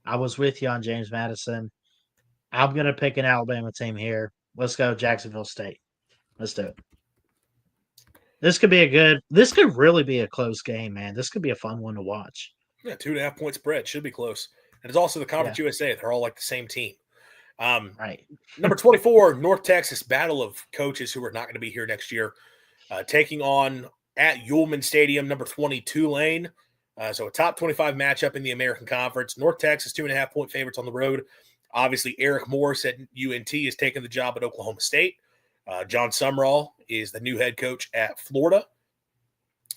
I was with you on James Madison. I'm going to pick an Alabama team here. Let's go Jacksonville State. Let's do it. This could really be a close game, man. This could be a fun one to watch. Yeah, 2.5-point spread. Should be close. And it's also the Conference USA. They're all like the same team. Right. Number 24, North Texas, battle of coaches who are not going to be here next year, taking on at Ullman Stadium, number 20, Tulane. So a top 25 matchup in the American Conference. North Texas, 2.5-point favorites on the road. Obviously, Eric Morris at UNT is taking the job at Oklahoma State. John Sumrall is the new head coach at Florida.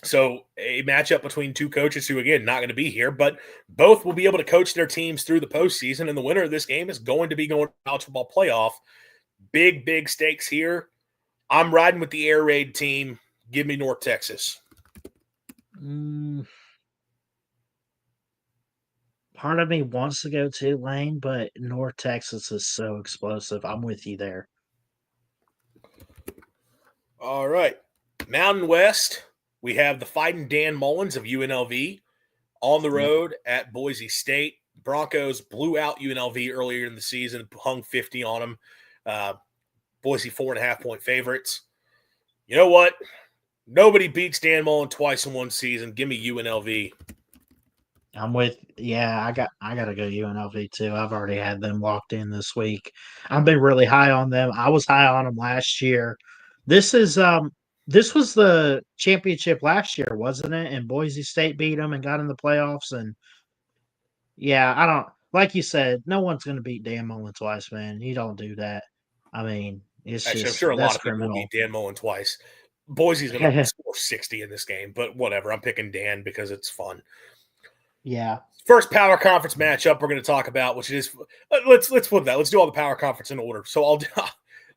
So a matchup between two coaches who, again, not going to be here, but both will be able to coach their teams through the postseason, and the winner of this game is going to be going to the college football playoff. Big, big stakes here. I'm riding with the air raid team. Give me North Texas. Part of me wants to go Tulane, but North Texas is so explosive. I'm with you there. All right. Mountain West, we have the Fighting Dan Mullins of UNLV on the road at Boise State. Broncos blew out UNLV earlier in the season, hung 50 on them. Boise 4.5-point favorites. You know what? Nobody beats Dan Mullen twice in one season. Give me UNLV. I'm with I gotta go UNLV too. I've already had them locked in this week. I've been really high on them. I was high on them last year. This was the championship last year, wasn't it? And Boise State beat them and got in the playoffs. And I don't like you said, no one's gonna beat Dan Mullen twice, man. You don't do that. I mean, it's actually, just I'm sure a lot that's of people criminal. will beat Dan Mullen twice. Boise's going to score 60 in this game, but whatever. I'm picking Dan because it's fun. Yeah. First power conference matchup we're going to talk about, which is let's flip that. Let's do all the power conference in order. So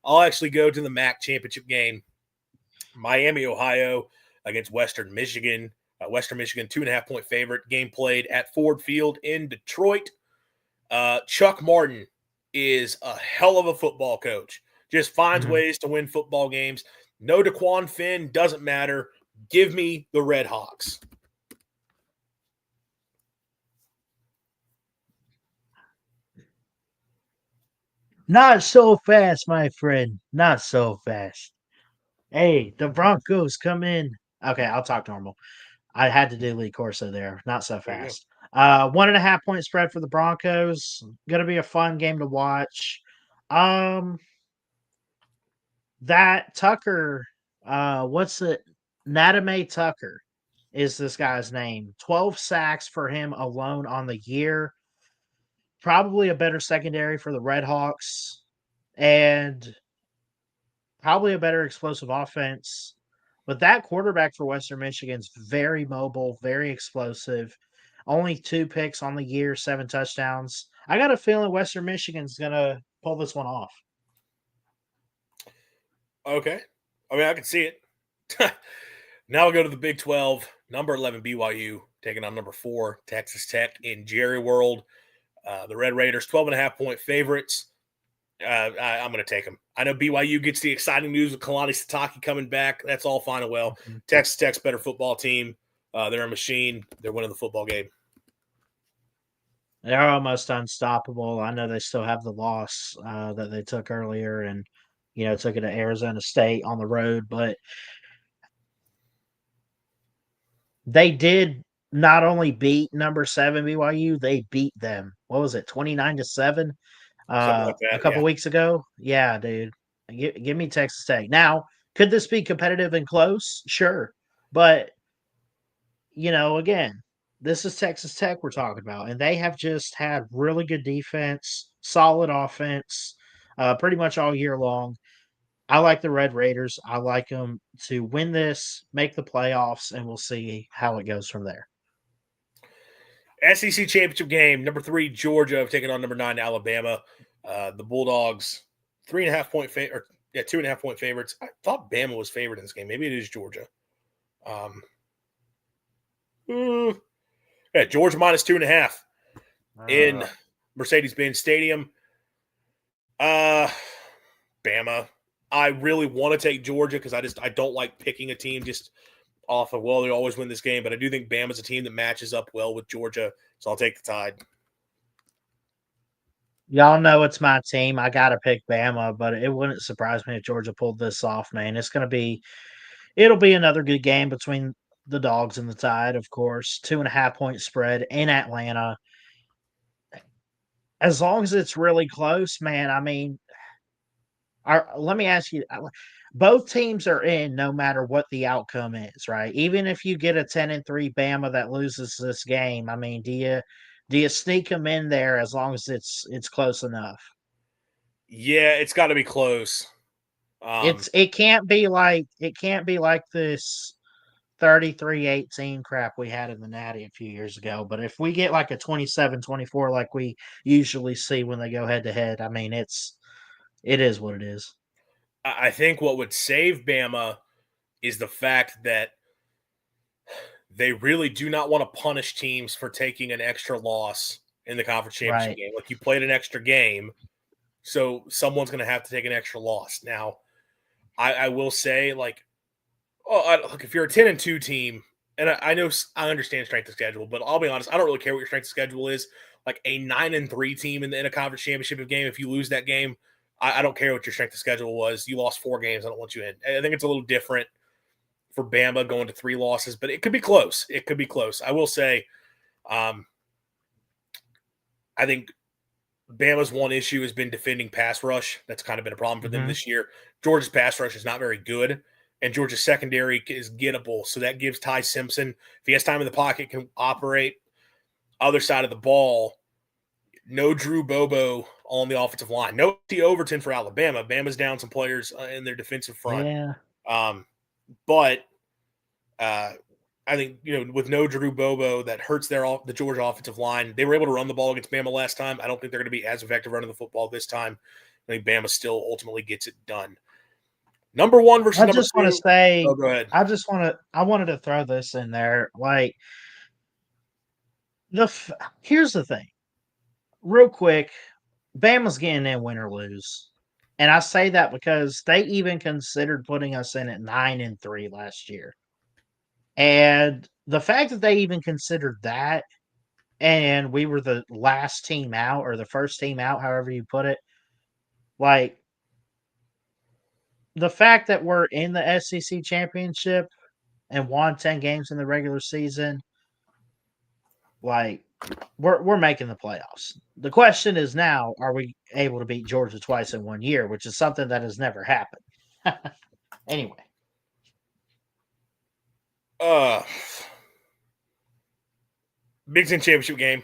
I'll actually go to the MAC championship game. Miami, Ohio against Western Michigan. Western Michigan 2.5-point favorite. Game played at Ford Field in Detroit. Chuck Martin is a hell of a football coach. Just finds ways to win football games. No DeQuan Finn, doesn't matter. Give me the Red Hawks. Not so fast, my friend. Not so fast. Hey, the Broncos come in. Okay, I'll talk normal. I had to do Lee Corso there. Not so fast. 1.5-point spread for the Broncos. Gonna be a fun game to watch. That Tucker, what's it? Natame Tucker is this guy's name. 12 sacks for him alone on the year. Probably a better secondary for the Red Hawks. And probably a better explosive offense. But that quarterback for Western Michigan's very mobile, very explosive. Only 2 picks on the year, 7 touchdowns. I got a feeling Western Michigan's going to pull this one off. Okay. I mean, I can see it. Now we'll go to the Big 12. Number 11 BYU taking on number 4 Texas Tech in Jerry World. The Red Raiders, 12.5-point favorites. I'm going to take them. I know BYU gets the exciting news with Kalani Sitake coming back. That's all fine and well. Texas Tech's better football team. They're a machine. They're winning the football game. They're almost unstoppable. I know they still have the loss that they took earlier and, took it to Arizona State on the road, but they did not only beat number 7 BYU, they beat them. What was it, 29-7 Something like a that, couple yeah. weeks ago? Yeah, dude. Give me Texas Tech. Now, could this be competitive and close? Sure. But, again, this is Texas Tech we're talking about, and they have just had really good defense, solid offense, pretty much all year long. I like the Red Raiders. I like them to win this, make the playoffs, and we'll see how it goes from there. SEC championship game, number 3 Georgia taking on number 9 Alabama. The Bulldogs, 3.5-point favorite. 2.5-point favorites. I thought Bama was favored in this game. Maybe it is Georgia. Georgia minus 2.5 in Mercedes-Benz Stadium. Bama. I really want to take Georgia because I don't like picking a team just off of, well, they always win this game, but I do think Bama's a team that matches up well with Georgia, so I'll take the Tide. Y'all know it's my team. I got to pick Bama, but it wouldn't surprise me if Georgia pulled this off, man. It'll be another good game between the Dogs and the Tide, of course. 2.5-point spread in Atlanta. As long as it's really close, man, I mean, let me ask you, both teams are in no matter what the outcome is, right? Even if you get a 10-3 Bama that loses this game, I mean, do you sneak them in there as long as it's close enough? Yeah, it's got to be close. It can't be like this 33-18 crap we had in the Natty a few years ago. But if we get like a 27-24 like we usually see when they go head to head, I mean, it is what it is. I think what would save Bama is the fact that they really do not want to punish teams for taking an extra loss in the conference championship game. Like, you played an extra game, so someone's going to have to take an extra loss. Now, I will say, like, look, if you're a 10-2 team, and I understand strength of schedule, but I'll be honest, I don't really care what your strength of schedule is. Like, a 9-3 team in a conference championship game, if you lose that game, I don't care what your strength of schedule was. You lost 4 games, I don't want you in. I think it's a little different for Bama going to 3 losses, but it could be close. It could be close. I will say, I think Bama's one issue has been defending pass rush. That's kind of been a problem for them this year. Georgia's pass rush is not very good, and Georgia's secondary is gettable. So that gives Ty Simpson, if he has time in the pocket, can operate. Other side of the ball, no Drew Bobo on the offensive line. No T. Overton for Alabama. Bama's down some players in their defensive front. Yeah. But I think, with no Drew Bobo, that hurts the Georgia offensive line. They were able to run the ball against Bama last time. I don't think they're going to be as effective running the football this time. I think Bama still ultimately gets it done. Number 1 versus number 2. I just want to say, go ahead. I wanted to throw this in there. Like, here's the thing. Real quick, Bama's getting in win or lose. And I say that because they even considered putting us in at 9-3 last year. And the fact that they even considered that, and we were the last team out or the first team out, however you put it, like, the fact that we're in the SEC championship and won 10 games in the regular season, like, we're making the playoffs. The question is now, are we able to beat Georgia twice in 1 year, which is something that has never happened. Anyway. Big Ten championship game.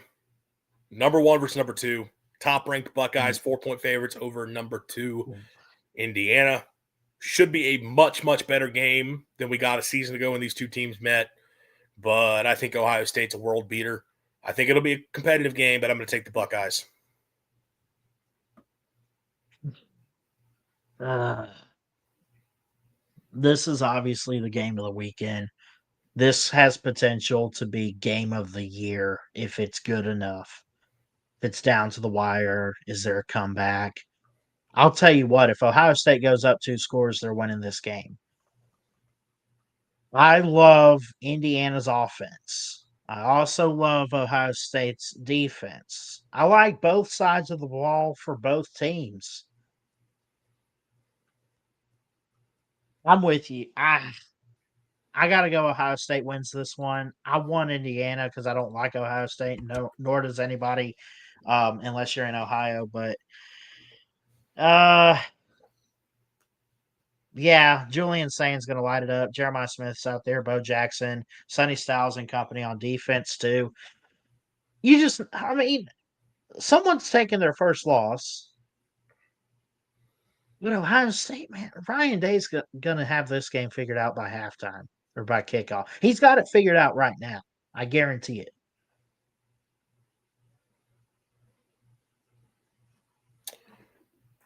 Number 1 versus number 2. Top-ranked Buckeyes, 4-point favorites over number 2, Indiana. Should be a much, much better game than we got a season ago when these two teams met. But I think Ohio State's a world beater. I think it'll be a competitive game, but I'm going to take the Buckeyes. This is obviously the game of the weekend. This has potential to be game of the year if it's good enough. if it's down to the wire, is there a comeback? I'll tell you what, if Ohio State goes up 2 scores, they're winning this game. I love Indiana's offense. I also love Ohio State's defense. I like both sides of the ball for both teams. I'm with you. I got to go Ohio State wins this one. I want Indiana because I don't like Ohio State, nor does anybody, unless you're in Ohio. But yeah, Julian Sain's going to light it up. Jeremiah Smith's out there, Bo Jackson, Sonny Styles and company on defense too. I mean, someone's taking their first loss. But Ohio State, man, Ryan Day's going to have this game figured out by halftime or by kickoff. He's got it figured out right now. I guarantee it.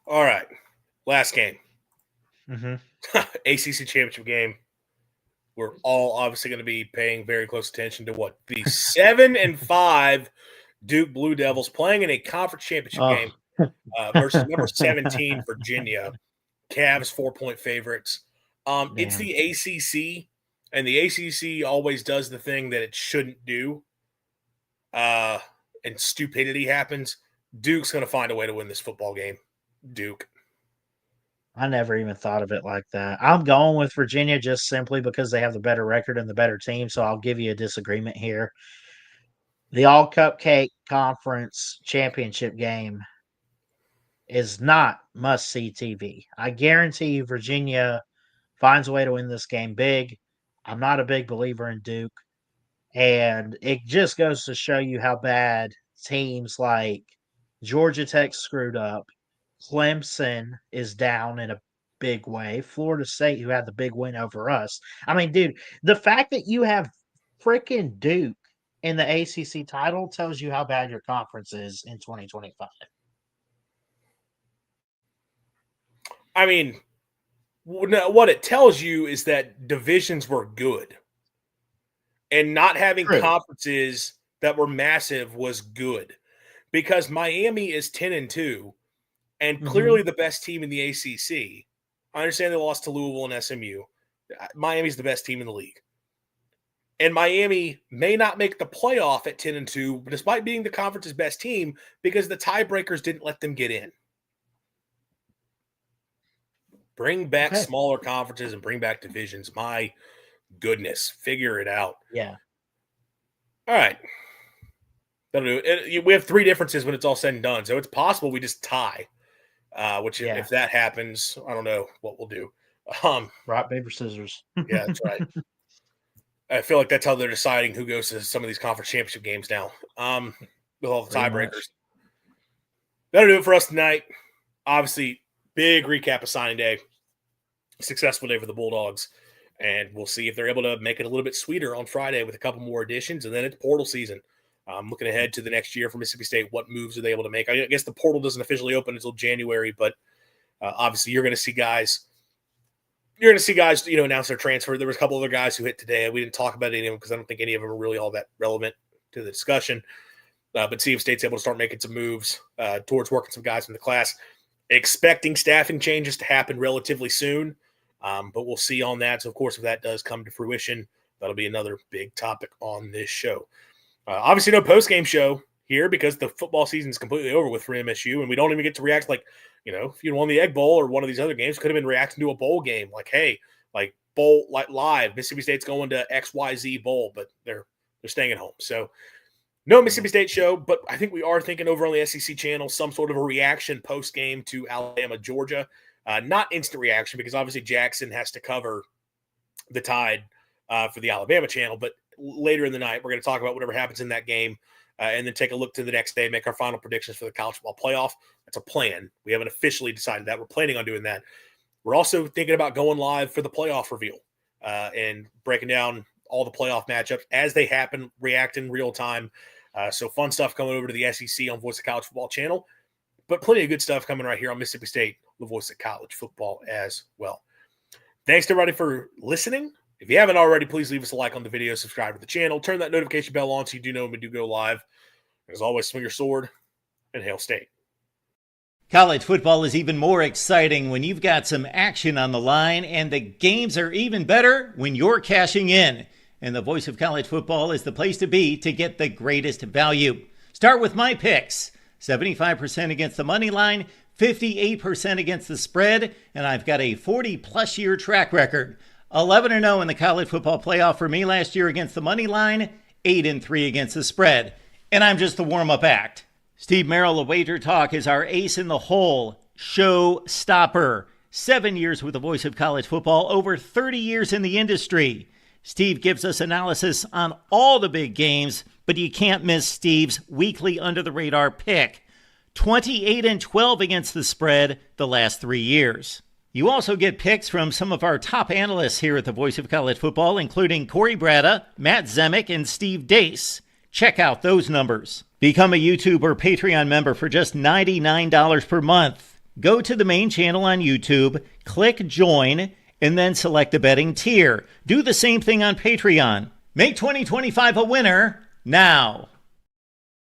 All right. Last game. Mm-hmm. ACC championship game. We're all obviously going to be paying very close attention to what the 7-5 Duke Blue Devils playing in a conference championship game versus number 17 Virginia. Cavs 4-point favorites. It's the ACC, and the ACC always does the thing that it shouldn't do, and stupidity happens. Duke's going to find a way to win this football game. Duke. I never even thought of it like that. I'm going with Virginia just simply because they have the better record and the better team, so I'll give you a disagreement here. The All Cupcake Conference Championship game is not must-see TV. I guarantee you Virginia finds a way to win this game big. I'm not a big believer in Duke, and it just goes to show you how bad teams like Georgia Tech screwed up. Clemson is down in a big way. Florida State, who had the big win over us. I mean, dude, the fact that you have freaking Duke in the ACC title tells you how bad your conference is in 2025. I mean, what it tells you is that divisions were good. And not having conferences that were massive was good. Because Miami is 10-2 and clearly the best team in the ACC. I understand they lost to Louisville and SMU. Miami's the best team in the league. And Miami may not make the playoff at 10-2, despite being the conference's best team, because the tiebreakers didn't let them get in. Bring back smaller conferences and bring back divisions. My goodness, figure it out. Yeah. All right. That'll do. We have 3 differences when it's all said and done, so it's possible we just tie. Which if that happens, I don't know what we'll do. Rock, paper, scissors. Yeah, that's right. I feel like that's how they're deciding who goes to some of these conference championship games now. With all the tiebreakers. That'll do it for us tonight. Obviously, big recap of signing day. Successful day for the Bulldogs. And we'll see if they're able to make it a little bit sweeter on Friday with a couple more additions. And then it's portal season. Looking ahead to the next year for Mississippi State, what moves are they able to make? I guess the portal doesn't officially open until January, but obviously you're going to see guys. You're going to see guys, announce their transfer. There was a couple other guys who hit today. We didn't talk about any of them because I don't think any of them are really all that relevant to the discussion. But see if State's able to start making some moves towards working some guys in the class. Expecting staffing changes to happen relatively soon, but we'll see on that. So, of course, if that does come to fruition, that'll be another big topic on this show. Obviously, no post-game show here because the football season is completely over with for MSU, and we don't even get to react like, if you won the Egg Bowl or one of these other games, could have been reacting to a bowl game. Like, hey, bowl live, Mississippi State's going to XYZ Bowl, but they're staying at home. So, no Mississippi State show, but I think we are thinking over on the SEC channel some sort of a reaction post-game to Alabama, Georgia. Not instant reaction because obviously Jackson has to cover the Tide for the Alabama channel, but later in the night, we're going to talk about whatever happens in that game and then take a look to the next day, make our final predictions for the college football playoff. That's a plan. We haven't officially decided that. We're planning on doing that. We're also thinking about going live for the playoff reveal and breaking down all the playoff matchups as they happen, react in real time. So fun stuff coming over to the SEC on Voice of College Football channel, but plenty of good stuff coming right here on Mississippi State, the Voice of College Football as well. Thanks to everybody for listening. If you haven't already, please leave us a like on the video, subscribe to the channel, turn that notification bell on so you do know when we do go live. As always, swing your sword, and Hail State. College football is even more exciting when you've got some action on the line, and the games are even better when you're cashing in. And the Voice of College Football is the place to be to get the greatest value. Start with my picks. 75% against the money line, 58% against the spread, and I've got a 40-plus year track record. 11-0 in the college football playoff for me last year against the money line, 8-3 against the spread. And I'm just the warm-up act. Steve Merrill of Wager Talk is our ace in the hole, show stopper. 7 years with the Voice of College Football, over 30 years in the industry. Steve gives us analysis on all the big games, but you can't miss Steve's weekly under-the-radar pick. 28-12 against the spread the last 3 years. You also get picks from some of our top analysts here at the Voice of College Football, including Corey Bratta, Matt Zemek, and Steve Dace. Check out those numbers. Become a YouTube or Patreon member for just $99 per month. Go to the main channel on YouTube, click join, and then select the betting tier. Do the same thing on Patreon. Make 2025 a winner now.